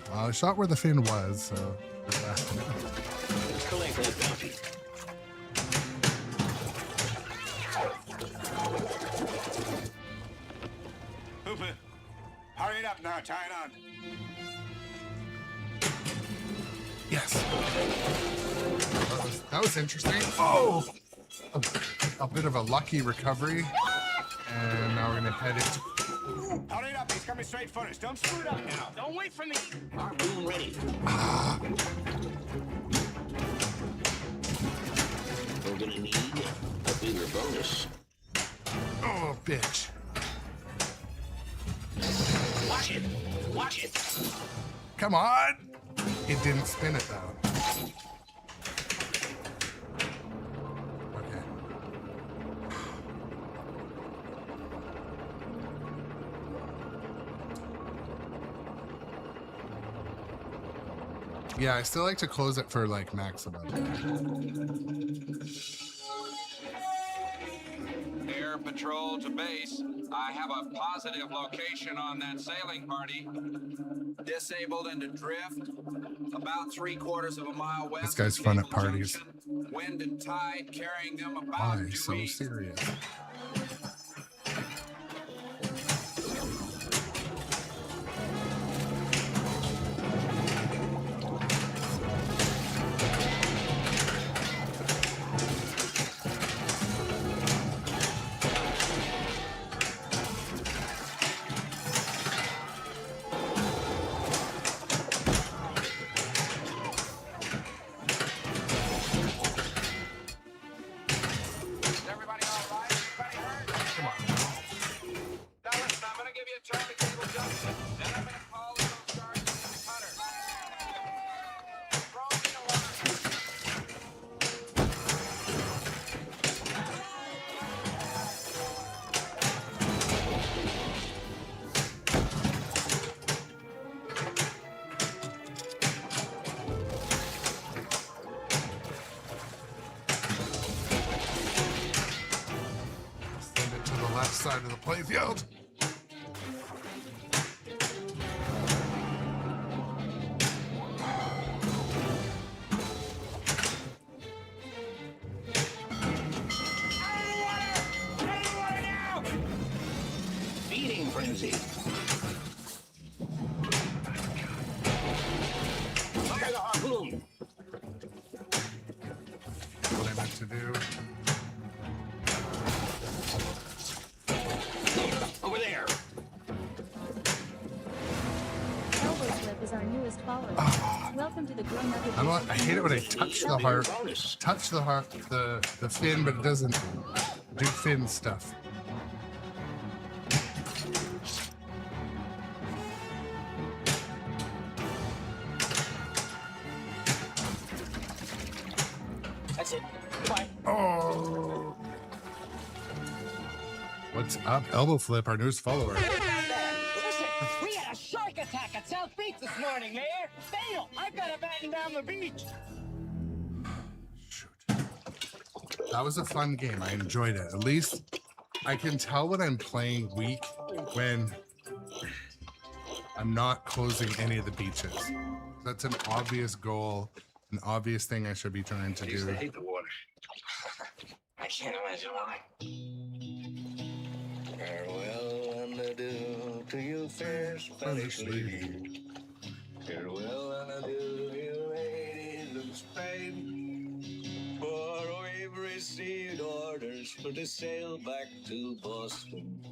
Well, I shot where the fin was, so. Collect that bounty. Hooper, hurry it up now, tie it on. Yes. That was interesting. Oh! A bit of a lucky recovery. And now we're gonna head into. Hurry it up, he's coming straight for us. Don't screw it up now. Don't wait for me. Harpoon ready. gonna need a bigger bonus. Oh, bitch. Watch it! Watch it! Come on. It didn't spin it though. Okay. Yeah, I still like to close it for like maximum. Air Patrol to base. I have a positive location on that sailing party. Disabled and adrift. About 3/4 of a mile west. This guy's of fun at Cable parties. Junction. Wind and tide carrying them about Why due so east. serious? Is everybody all right? Anybody hurt? Come on. Now listen, I'm gonna give you a turn to Cable Junction. Then I'm gonna call the Coast Guard and the cutter. Throw me a line. Send it to the left side of the playfield. Feeding frenzy. Fire the harpoon. What I meant to do. Over there. Elbow Flip is our newest follower. Welcome to the grown-up I don't want, I hate it when I touch the heart, Bonus. touch the heart, the fin, but it doesn't do fin stuff. That's it. Goodbye. Oh. What's up, Elbow Flip, our newest follower? Listen, we had a shark attack at South Beach this morning, Mayor. Fatal. I've got to batten down the beach. Shoot. That was a fun game. I enjoyed it. At least I can tell when I'm playing weak when I'm not closing any of the beaches. That's an obvious goal, an obvious thing I should be trying to do. hate the water. I can't imagine why. Farewell and adieu to you, fair Spanish lady. Farewell and adieu, you ladies of Spain. For we've received orders for to sail back to Boston.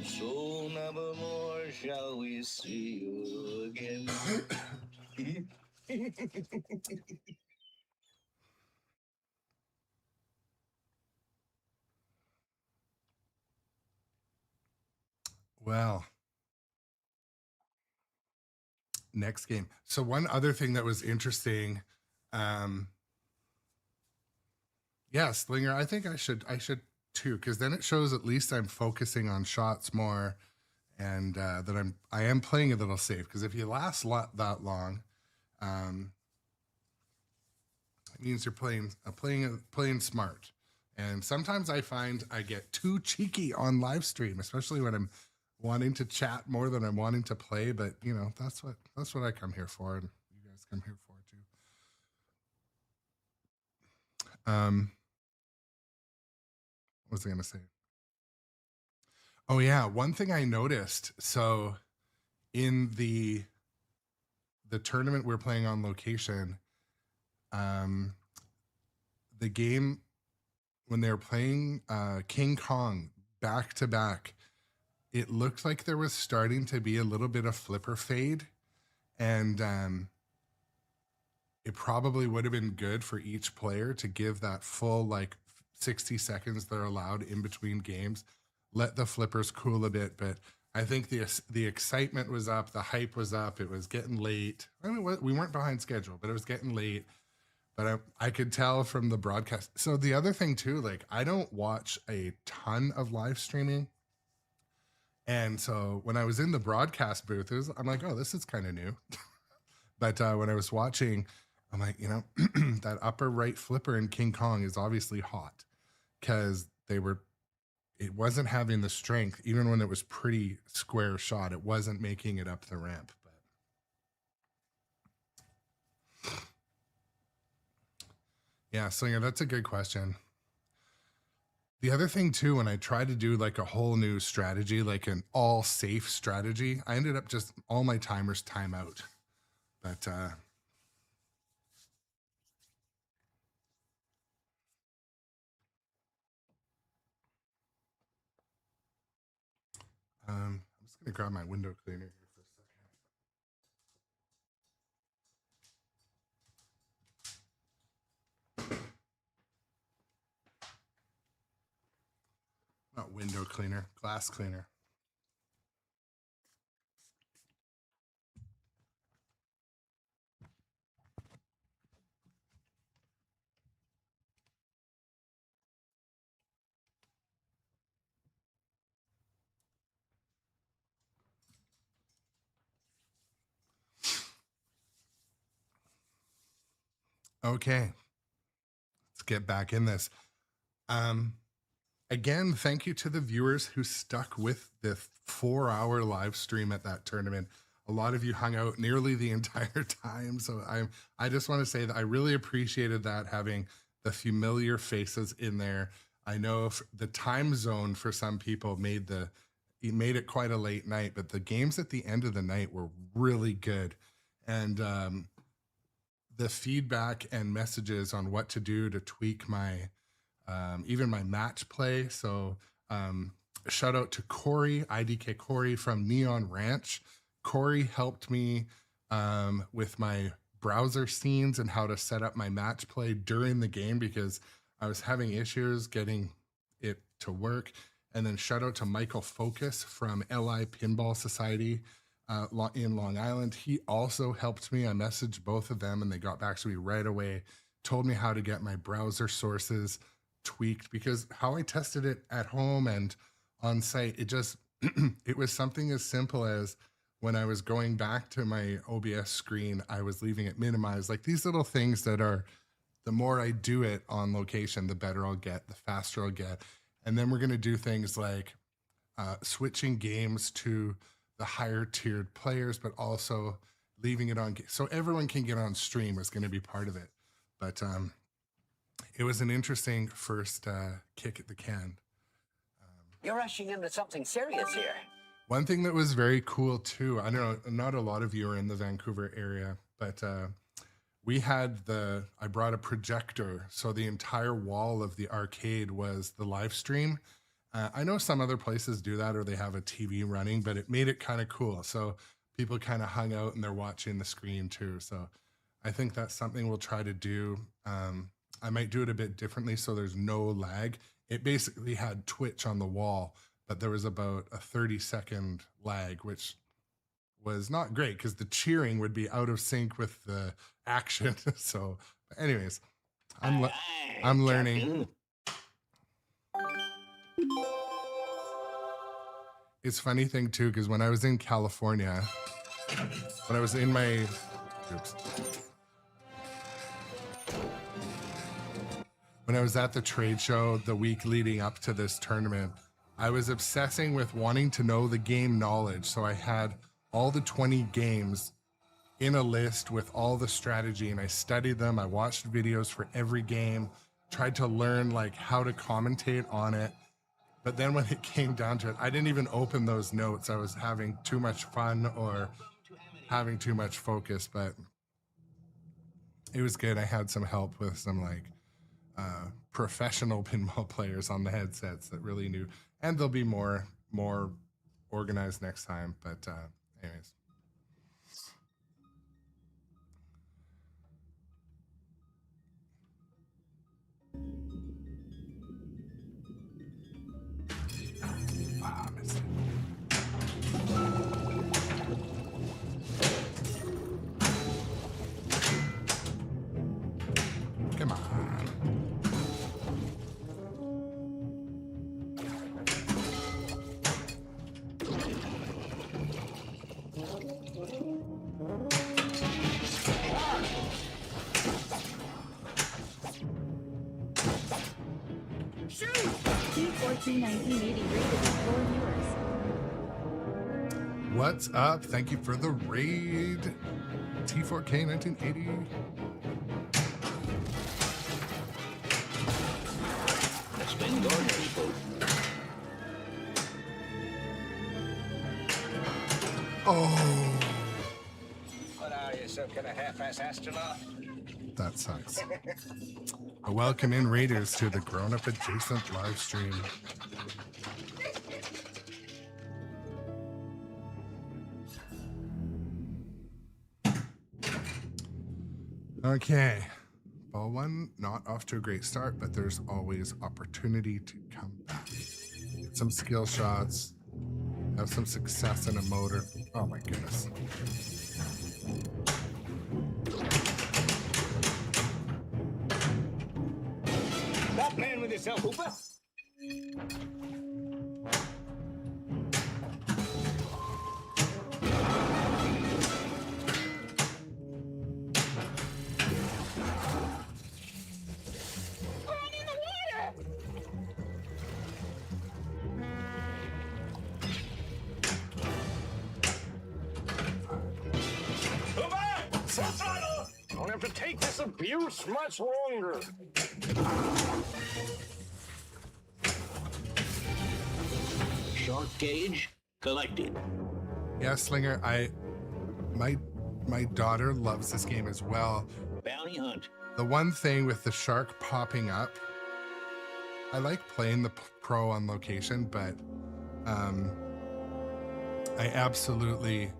So never more shall we see you again. Well, next game. So one other thing that was interesting, yeah, Slinger, I think I should too, because then it shows at least I'm focusing on shots more, and that I am playing a little safe. Because if you last that long, it means you're playing smart. And sometimes I find I get too cheeky on live stream, especially when I'm wanting to chat more than I'm wanting to play. But you know, that's what I come here for, and you guys come here for too. What was I gonna say? Oh yeah, one thing I noticed. So in the tournament we're playing on location, the game when they were playing King Kong back to back, it looked like there was starting to be a little bit of flipper fade, and it probably would have been good for each player to give that full like 60 seconds they're allowed in between games, let the flippers cool a bit. But I think the excitement was up, the hype was up, it was getting late. I mean, we weren't behind schedule, but it was getting late. But I could tell from the broadcast. So the other thing too, like I don't watch a ton of live streaming. And so when I was in the broadcast booth, I'm like, oh, this is kind of new. But when I was watching, I'm like, you know, that upper right flipper in King Kong is obviously hot because it wasn't having the strength, even when it was pretty square shot, it wasn't making it up the ramp. But yeah, Slinger, that's a good question. The other thing too, when I tried to do like a whole new strategy, like an all safe strategy, I ended up just all my timers time out. But I'm just gonna grab my window cleaner here for a second. Not window cleaner, glass cleaner. Okay, let's get back in this. Again, thank you to the viewers who stuck with the 4-hour live stream at that tournament. A lot of you hung out nearly the entire time. So I just want to say that I really appreciated that, having the familiar faces in there. I know if the time zone for some people made it quite a late night, but the games at the end of the night were really good. And the feedback and messages on what to do to tweak my even my match play. So shout out to Corey, IDK Corey from Neon Ranch. Corey helped me with my browser scenes and how to set up my match play during the game because I was having issues getting it to work. And then shout out to Michael Focus from LI Pinball Society in Long Island. He also helped me. I messaged both of them and they got back to me right away, told me how to get my browser sources tweaked, because how I tested it at home and on site, it just it was something as simple as when I was going back to my OBS screen, I was leaving it minimized. Like these little things that are, the more I do it on location, the better I'll get, the faster I'll get. And then we're going to do things like switching games to the higher tiered players, but also leaving it on so everyone can get on stream is going to be part of it. But it was an interesting first kick at the can. You're rushing into something serious here. One thing that was very cool too, I know not a lot of you are in the Vancouver area, but we had I brought a projector, so the entire wall of the arcade was the live stream. I know some other places do that or they have a TV running, but it made it kind of cool. So people kind of hung out and they're watching the screen too. So I think that's something we'll try to do. I might do it a bit differently so there's no lag. It basically had Twitch on the wall, but there was about a 30-second lag, which was not great because the cheering would be out of sync with the action. So anyways, I'm learning. It's funny thing too, because when I was in California, when I was in my, when I was at the trade show the week leading up to this tournament, I was obsessing with wanting to know the game knowledge. So I had all the 20 games in a list with all the strategy and I studied them. I watched videos for every game, tried to learn like how to commentate on it. But then when it came down to it, I didn't even open those notes. I was having too much fun or having too much focus, but it was good. I had some help with some like professional pinball players on the headsets that really knew, and they'll be more organized next time. But anyways. T1980 rated with 4 viewers. What's up? Thank you for the raid. T4K 1980. It's been gorgeous, folks. Oh, What are you, some kind of half-ass astronaut? that sucks. Welcome in, Raiders, to the Grown Up Adjacent live stream. Okay. Ball one, not off to a great start, but there's always opportunity to come back. Get some skill shots, have some success in a motor. Oh my goodness. Stop playing with yourself, Hooper. Don't have to take this abuse much longer. Shark cage collected. Yeah, Slinger, my daughter loves this game as well. Bounty hunt. The one thing with the shark popping up, I like playing the pro on location, but I absolutely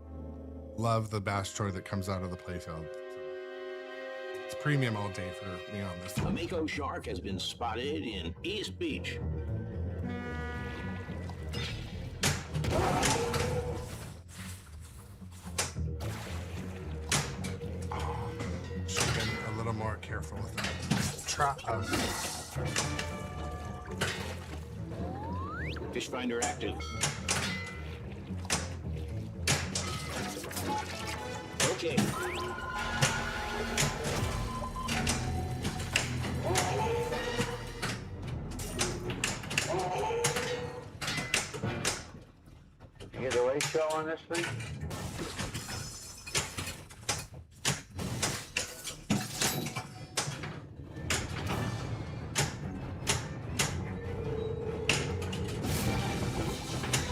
love the bash toy that comes out of the playfield. It's premium all day for me on this A one. mako shark has been spotted in East Beach. Should have been a little more careful with that. Fish finder active. Okay. You get the ratio on this thing?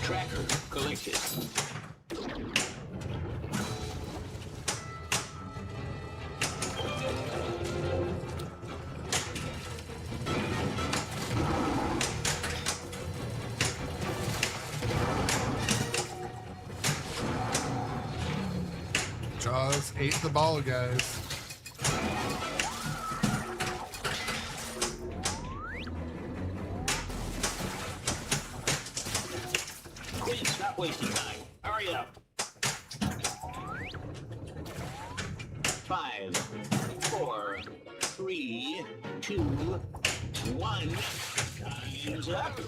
Tracker collected. Jaws ate the ball, guys. Quinn, stop wasting time. Hurry up. 5, 4, 3, 2, 1. Time's up.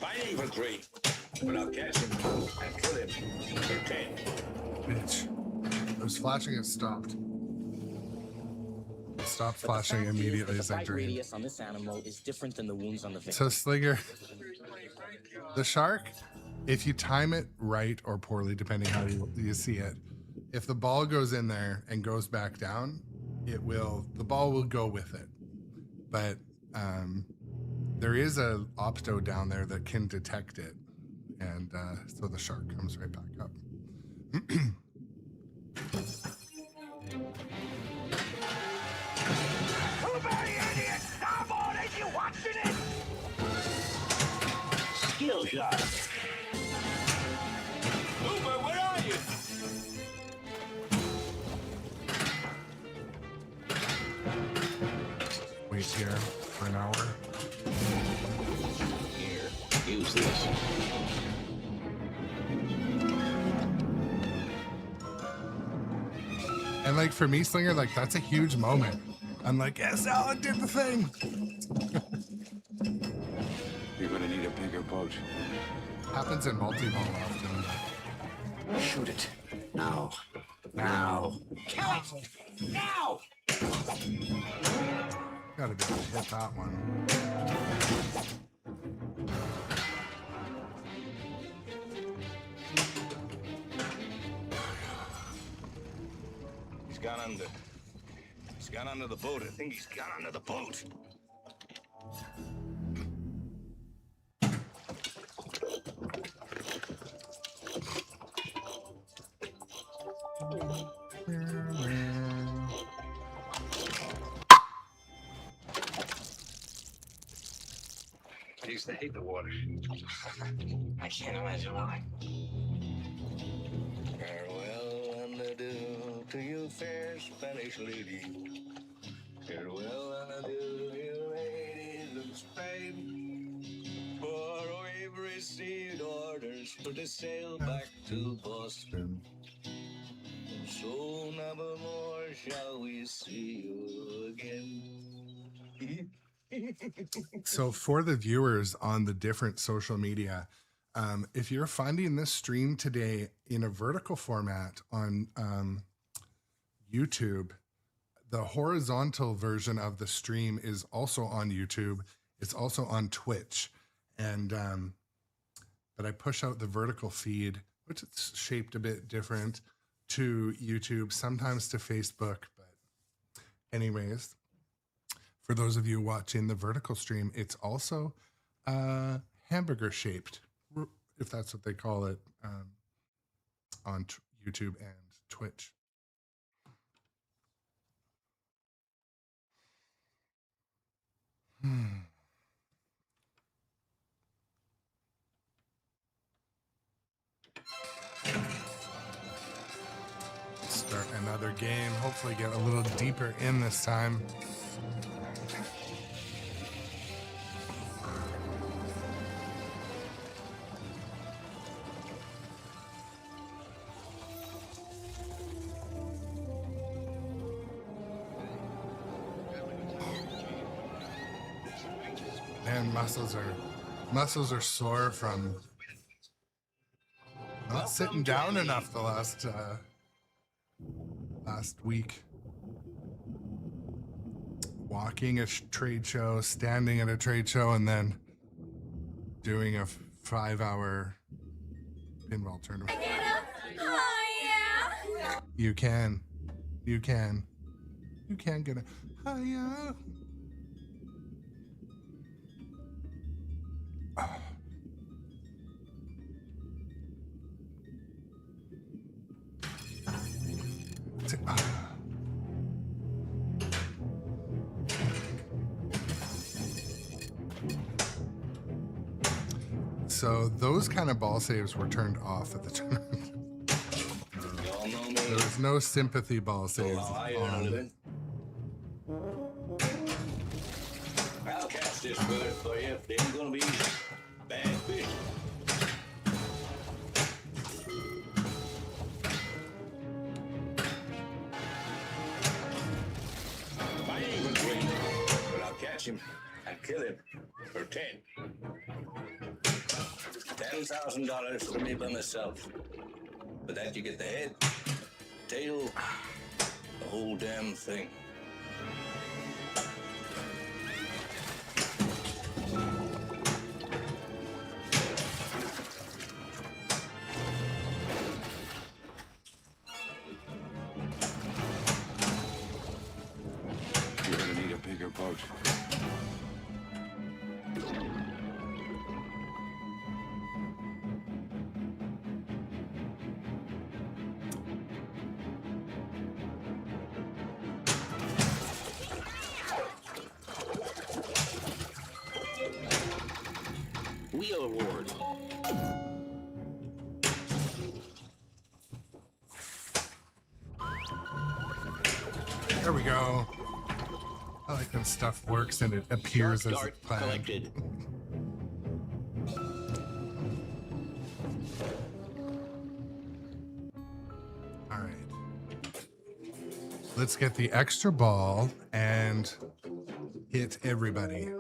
Fighting for 3. But I'll catch him and kill him for 10. Bitch. It was flashing, it stopped. It stopped flashing immediately as I bite dreamed. radius on this animal is different than the wounds on the victim. So Slinger, the shark, if you time it right or poorly, depending how you see it, if the ball goes in there and goes back down, the ball will go with it. But there is a opto down there that can detect it. And so the shark comes right back up. Skill shot. Hooper, where are you? Wait here for an hour. Here, use this. And like for me, Slinger, like that's a huge moment. I'm like, yes, Alan did the thing. You're gonna need a bigger boat. Happens in multi-ball often. Shoot it. Now. Now. Kill it! Now! Gotta be able to hit that one. He's gone under. He's gone under the boat. I think he's gone under the boat. I used to hate the water. I can't imagine why. Farewell and adieu to you, fair Spanish lady. Farewell and adieu, you ladies of Spain. For we've received orders to sail back to Boston. And so never more shall we see you again. So for the viewers on the different social media, if you're finding this stream today in a vertical format on YouTube, the horizontal version of the stream is also on YouTube. It's also on Twitch. And but I push out the vertical feed, which is shaped a bit different, to YouTube, sometimes to Facebook. But anyways, for those of you watching the vertical stream, it's also hamburger shaped, if that's what they call it, on YouTube and Twitch. Start another game, hopefully get a little deeper in this time. Man, muscles are sore from not sitting down enough the last week. Walking a trade show, standing at a trade show, and then doing a 5-hour pinball tournament. You can get a higher. So those kind of ball saves were turned off at the tournament. There was no sympathy ball saves on. I'll catch this bird for you. It ain't gonna be bad fish. I ain't gonna win, but I'll catch him and kill him for 10. $10,000 for me by myself. But that you get the head, tail, the whole damn thing. You're gonna need a bigger boat. Wheel award. There we go. I like when stuff works and it appears as it's planned. Collected. All right. Let's get the extra ball and hit everybody.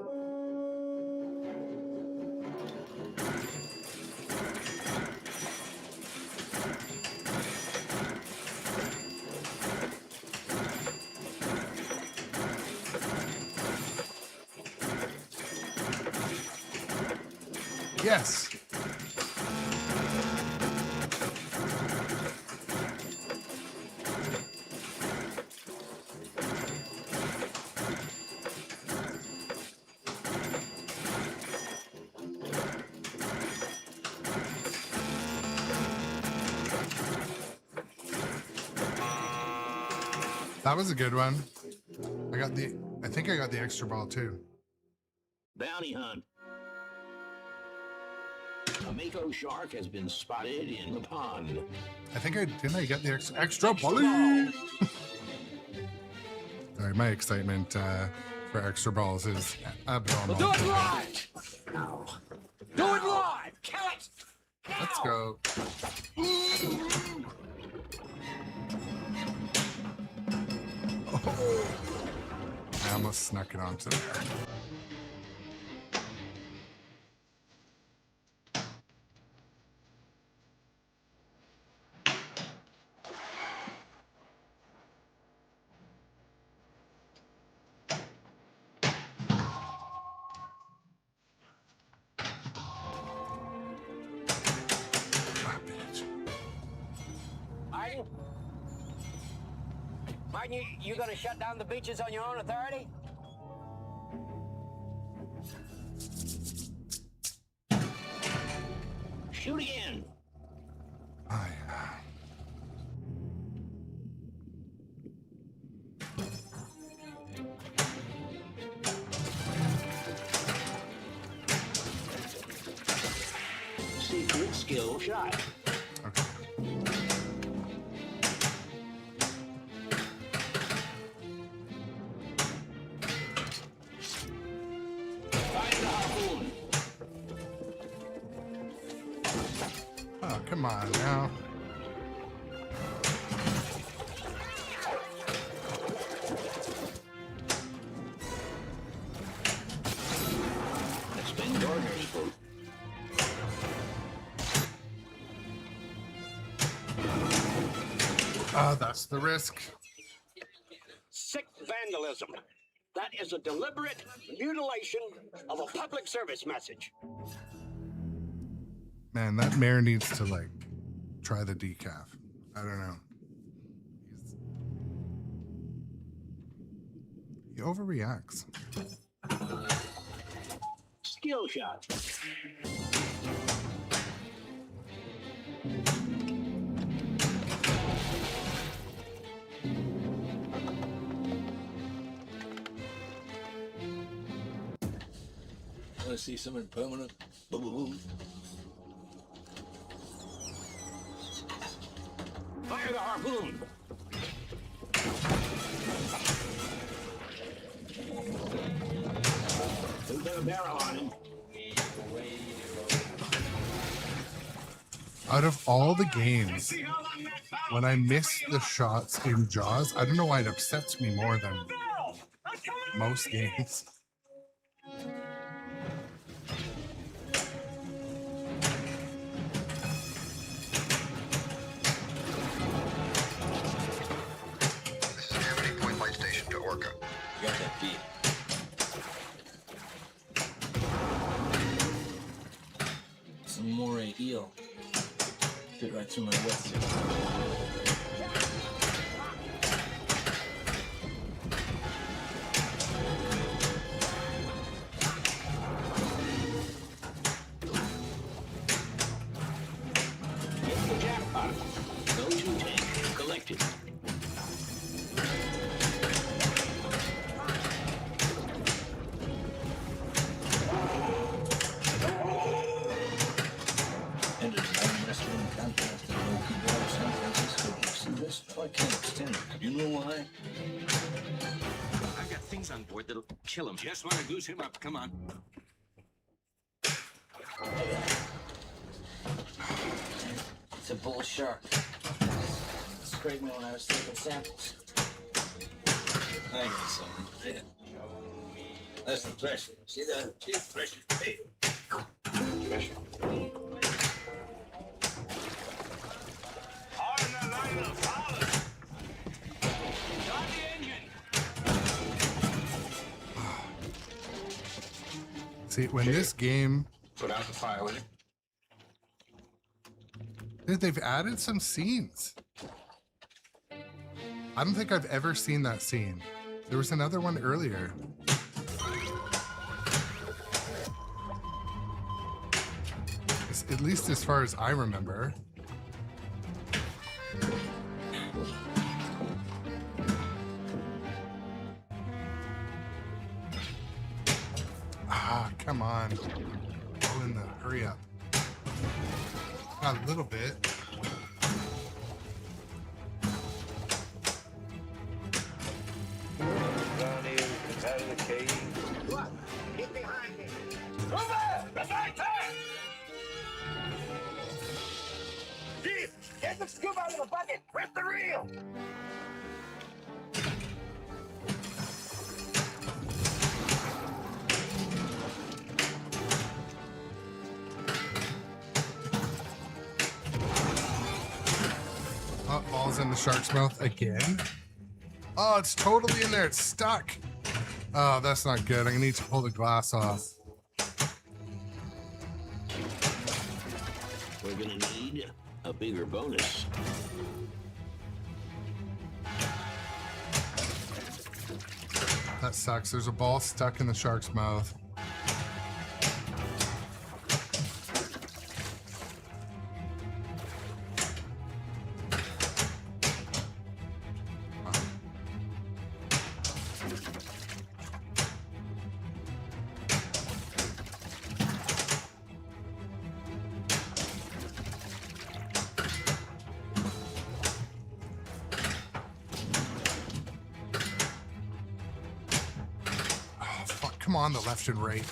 Yes. That was a good one. I think I got the extra ball too. Bounty hunt. A mako shark has been spotted in the pond. I think didn't I get the extra ball? Sorry, my excitement for extra balls is abnormal. Do it live! No. Do it live! Kill it! Let's go. Oh. I almost snuck it onto there. Martin, you gonna shut down the beaches on your own authority? Shoot again. Secret skill shot. Oh, come on now. It's been Gardner's boat. That's the risk. Sick vandalism. That is a deliberate mutilation of a public service message. Man, that mayor needs to like try the decaf. I don't know. He overreacts. Skill shot. I see something permanent. Boom, boom, boom. Fire the harpoon. Put the barrel on him. Out of all the games, when I miss the shots in Jaws, I don't know why it upsets me more than most games. Got that feed. Some moray eel. Fit right through my wetsuit. Get the jackpot. Go to tank. Collected. I can't extend it. You know why? I've got things on board that'll kill him. Just want to goose him up. Come on. It's a bull shark. Sprayed me when I was taking samples. I got something. Yeah. That's the pressure. See that? See the pressure. Hey. Pressure. See, when this game put out the fire with it. Dude, they've added some scenes. I don't think I've ever seen that scene. There was another one earlier. At least as far as I remember. Ah, come on. Go in the hurry up. Got a little bit. Down here, it's out of the cave. What? Get behind me. Move it! That's right there! Chief, get the scoop out of the bucket. Press the reel. Oh, ball's in the shark's mouth again. Oh, it's totally in there. It's stuck. Oh, that's not good. I need to pull the glass off. We're gonna need a bigger bonus. That sucks. There's a ball stuck in the shark's mouth. Come on, the left and right.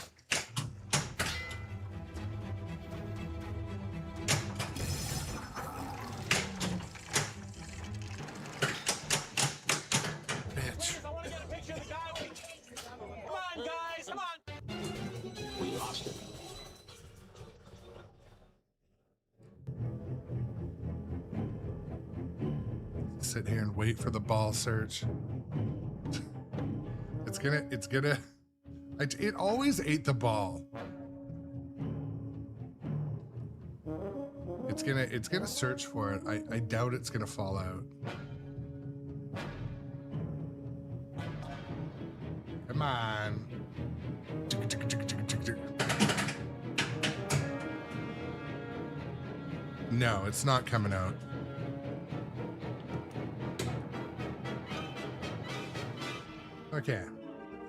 Bitch. I want to get a picture of the guy. Come on, guys, come on. We lost it. Sit here and wait for the ball search. It's gonna. It always ate the ball. It's gonna search for it. I doubt it's gonna fall out. Come on. No, it's not coming out. Okay,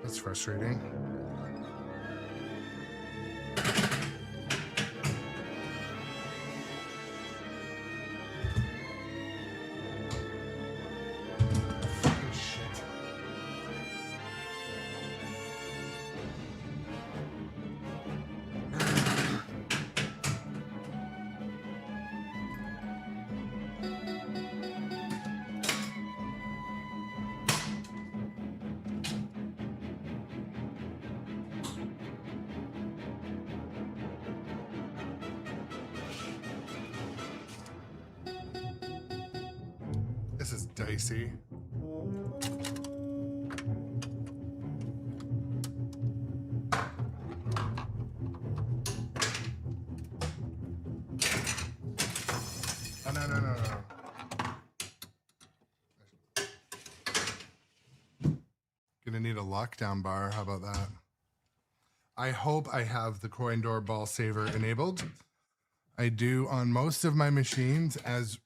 that's frustrating. This is dicey. Oh, no. Gonna need a lockdown bar. How about that? I hope I have the coin door ball saver enabled. I do on most of my machines, as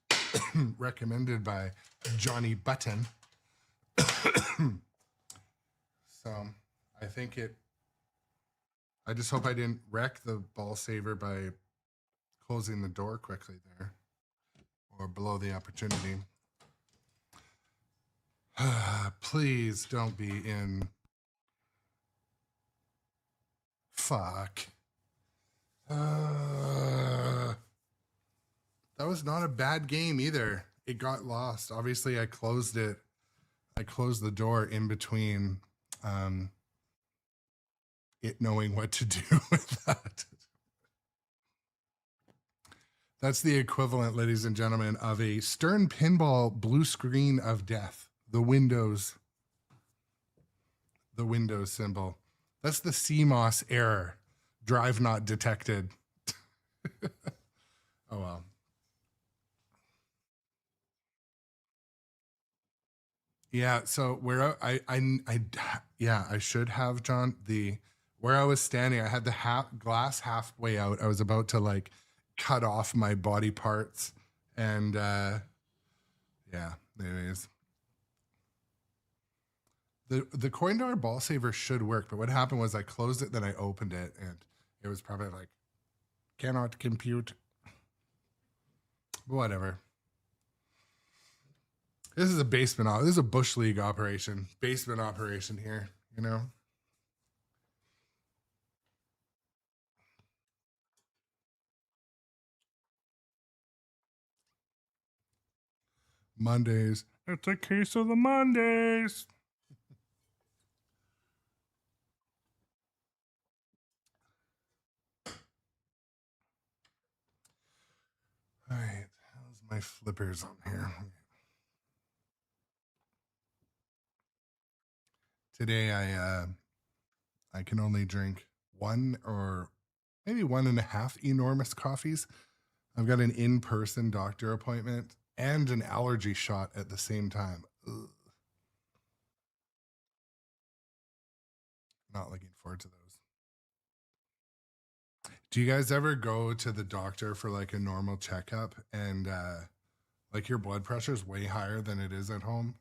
recommended by Johnny Button. So I think I just hope I didn't wreck the ball saver by closing the door quickly there or below the opportunity. Please don't be in. Fuck. That was not a bad game either. It got lost. Obviously, I closed it. I closed the door in between it knowing what to do with that. That's the equivalent, ladies and gentlemen, of a sternpinball blue screen of death. The Windows symbol. That's the CMOS error. Drive not detected. Oh well. Yeah, so where I should have, John, where I was standing, I had the glass halfway out. I was about to like cut off my body parts, and yeah, anyways. The Coindor ball saver should work, but what happened was I closed it, then I opened it, and it was probably like, cannot compute. Whatever. This is a basement. This is a Bush League operation. Basement operation here, you know? Mondays. It's a case of the Mondays. All right. How's my flippers on here? Today I can only drink one or maybe 1.5 enormous coffees. I've got an in-person doctor appointment and an allergy shot at the same time. Ugh. Not looking forward to those. Do you guys ever go to the doctor for like a normal checkup and like your blood pressure is way higher than it is at home?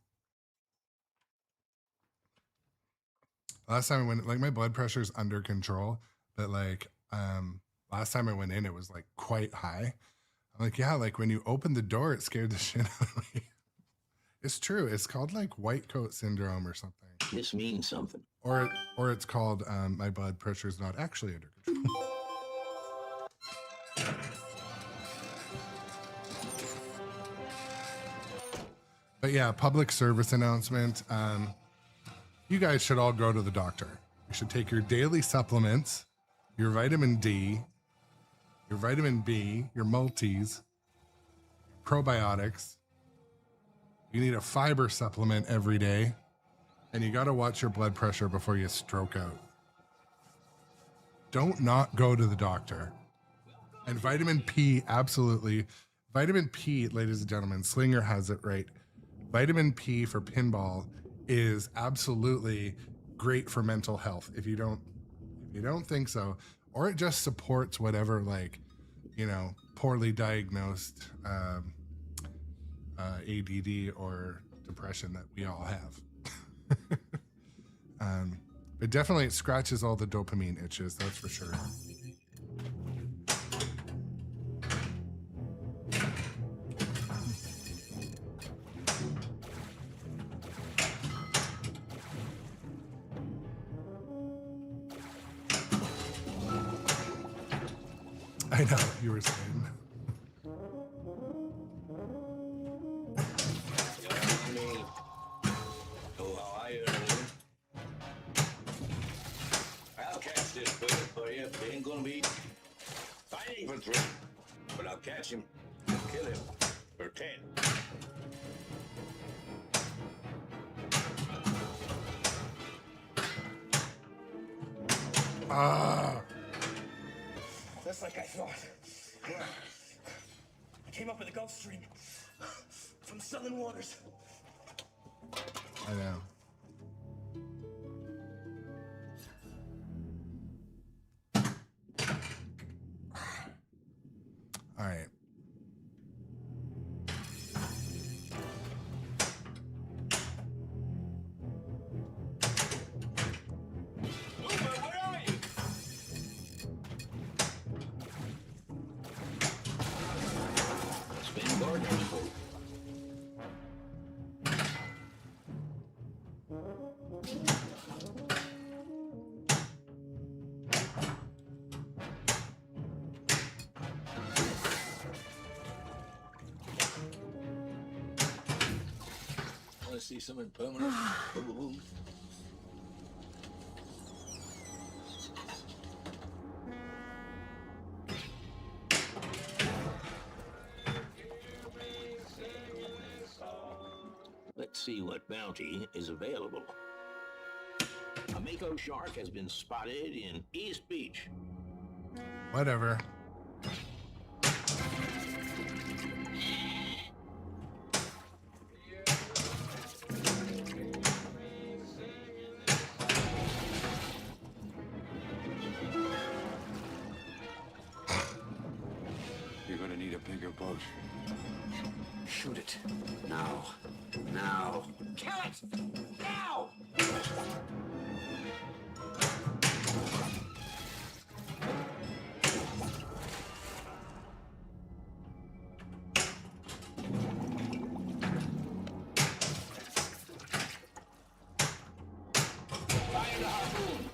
Last time I went, like my blood pressure is under control, but like last time I went in, it was like quite high. I'm like, yeah, like when you opened the door, it scared the shit out of me. It's true. It's called like white coat syndrome or something. This means something. Or it's called my blood pressure is not actually under control. But yeah, public service announcement. You guys should all go to the doctor. You should take your daily supplements, your vitamin D, your vitamin B, your multis, probiotics. You need a fiber supplement every day. And you got to watch your blood pressure before you stroke out. Don't not go to the doctor. And vitamin P, absolutely. Vitamin P, ladies and gentlemen, Slinger has it right. Vitamin P for pinball is absolutely great for mental health. If you don't think so, or it just supports whatever, like, you know, poorly diagnosed ADD or depression that we all have. But definitely it scratches all the dopamine itches, that's for sure. I know, you were saying. I'll catch this bullet for you. It ain't gonna be fighting for 3, but I'll catch him, kill him for 10. Ah. Just like I thought. I came up with the Gulf Stream from southern waters. I know. All right. Want to see something permanent? Boom. Let's see what bounty is available. A Mako shark has been spotted in East Beach. Whatever. You're gonna need a bigger boat. Shoot it. Now. Now. Kill it! Now! Fire the harpoon!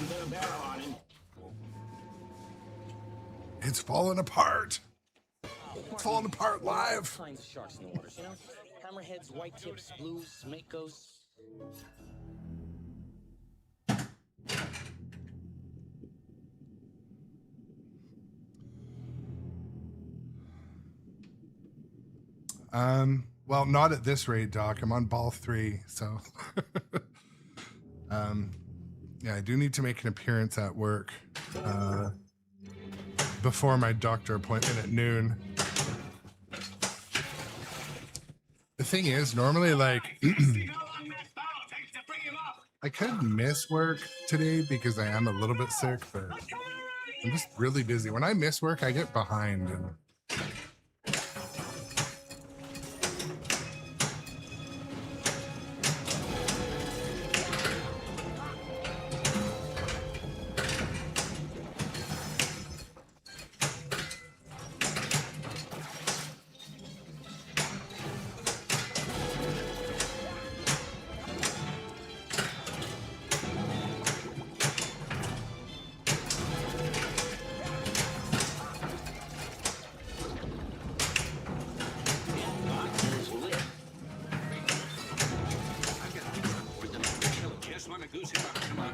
Put a barrel on him. It's falling apart. It's falling apart live. Kinds of sharks in the waters, you know? Hammerheads, white tips, blues, makos. Well, not at this rate, Doc. I'm on ball 3, so yeah, I do need to make an appearance at work before my doctor appointment at noon. The thing is, normally, like, I could miss work today because I am a little bit sick, but I'm just really busy. When I miss work, I get behind. And Just want to goose him up. Come on.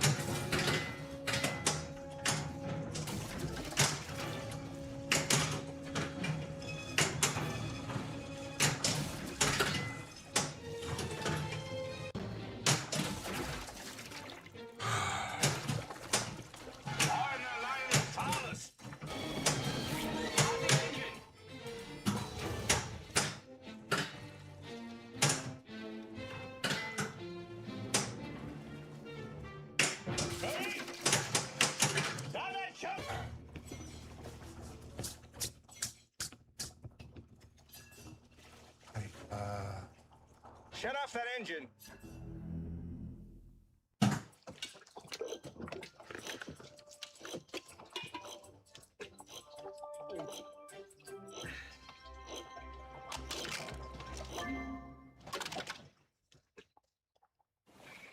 Shut off that engine.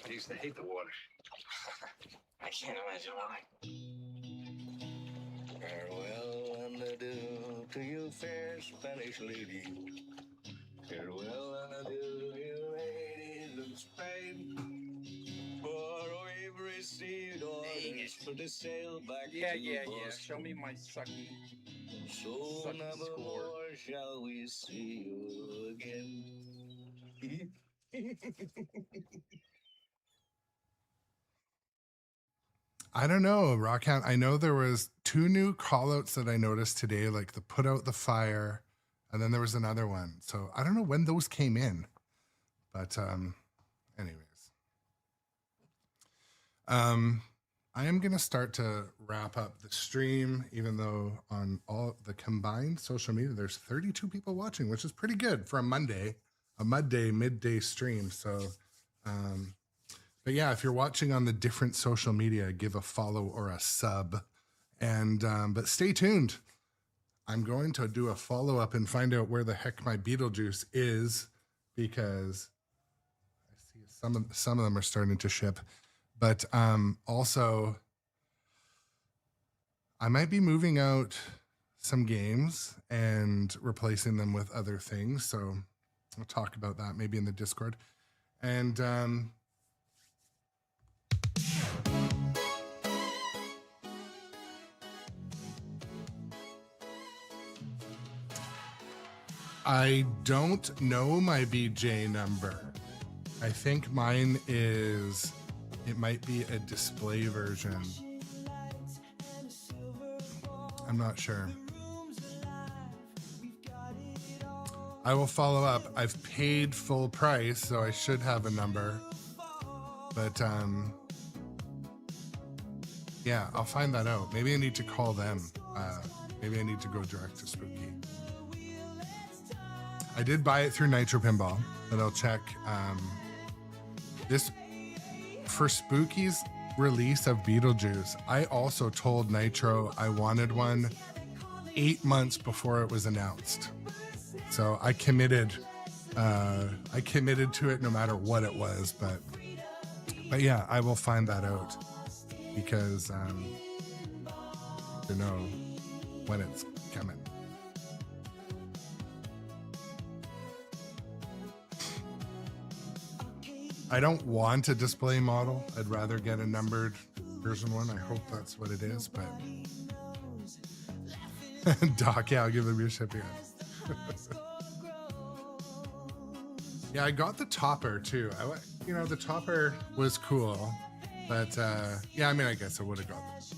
I used to hate the water. I can't imagine why. Farewell and adieu to you, fair Spanish lady. Farewell and adieu, you ladies of Spain. For we've received orders for the sail back to Boston. Show me my sucky. So sucky never score. more shall we see you again. I don't know, Rockhound. I know there was 2 new callouts that I noticed today, like the put out the fire, and then there was another one. So I don't know when those came in, but anyways, I am gonna start to wrap up the stream, even though on all the combined social media, there's 32 people watching, which is pretty good for a midday stream. So, but yeah, if you're watching on the different social media, give a follow or a sub, and but stay tuned. I'm going to do a follow-up and find out where the heck my Beetlejuice is, because I see some of them are starting to ship. But also, I might be moving out some games and replacing them with other things. So I'll talk about that maybe in the Discord. And I don't know my BJ number. I think mine is, it might be a display version. I'm not sure. I will follow up. I've paid full price, so I should have a number. But yeah, I'll find that out. Maybe I need to call them. Maybe I need to go direct to Spooky. I did buy it through Nitro Pinball, but I'll check. This for Spooky's release of Beetlejuice, I also told Nitro I wanted one 8 months before it was announced. So I committed to it no matter what it was, but yeah, I will find that out because to know when it's coming. I don't want a display model. I'd rather get a numbered version one. I hope that's what it is, but Doc, yeah, I'll give them your shipping. Yeah, I got the topper too. The topper was cool, but yeah, I mean, I guess I would have got this.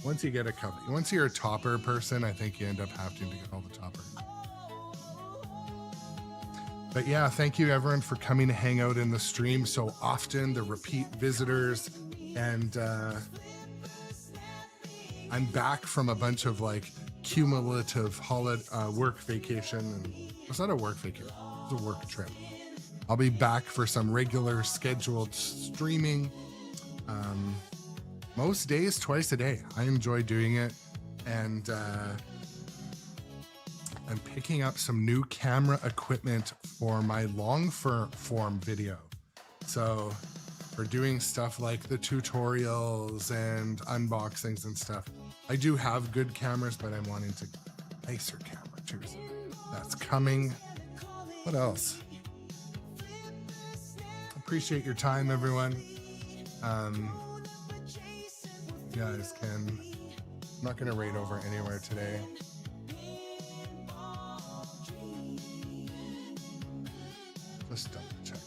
Once you get once you're a topper person, I think you end up having to get all the topper. But yeah, thank you everyone for coming to hang out in the stream so often, the repeat visitors, and I'm back from a bunch of like cumulative work vacation, and it's not a work vacation, it's a work trip. I'll be back for some regular scheduled streaming. Most days, twice a day. I enjoy doing it, and I'm picking up some new camera equipment for my long form video. So for doing stuff like the tutorials and unboxings and stuff, I do have good cameras, but I'm wanting to nicer camera too. So that's coming. What else? Appreciate your time, everyone. You guys can, I'm not gonna raid over anywhere today. Just double check.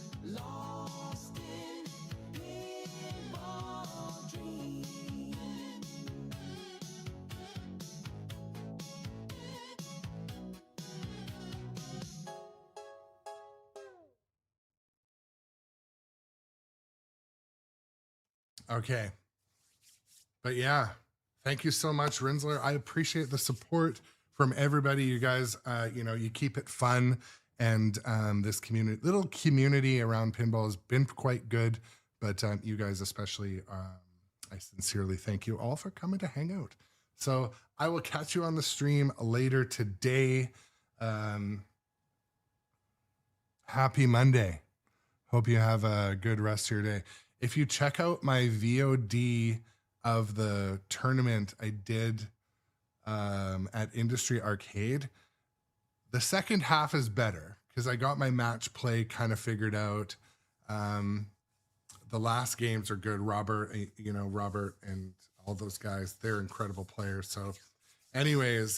Okay. But yeah, thank you so much, Rinsler. I appreciate the support from everybody. You guys, you keep it fun. And this little community around pinball has been quite good. But you guys especially, I sincerely thank you all for coming to hang out. So I will catch you on the stream later today. Happy Monday. Hope you have a good rest of your day. If you check out my VOD of the tournament I did at Industry Arcade, the second half is better because I got my match play kind of figured out. The last games are good. Robert and all those guys, they're incredible players. So anyways,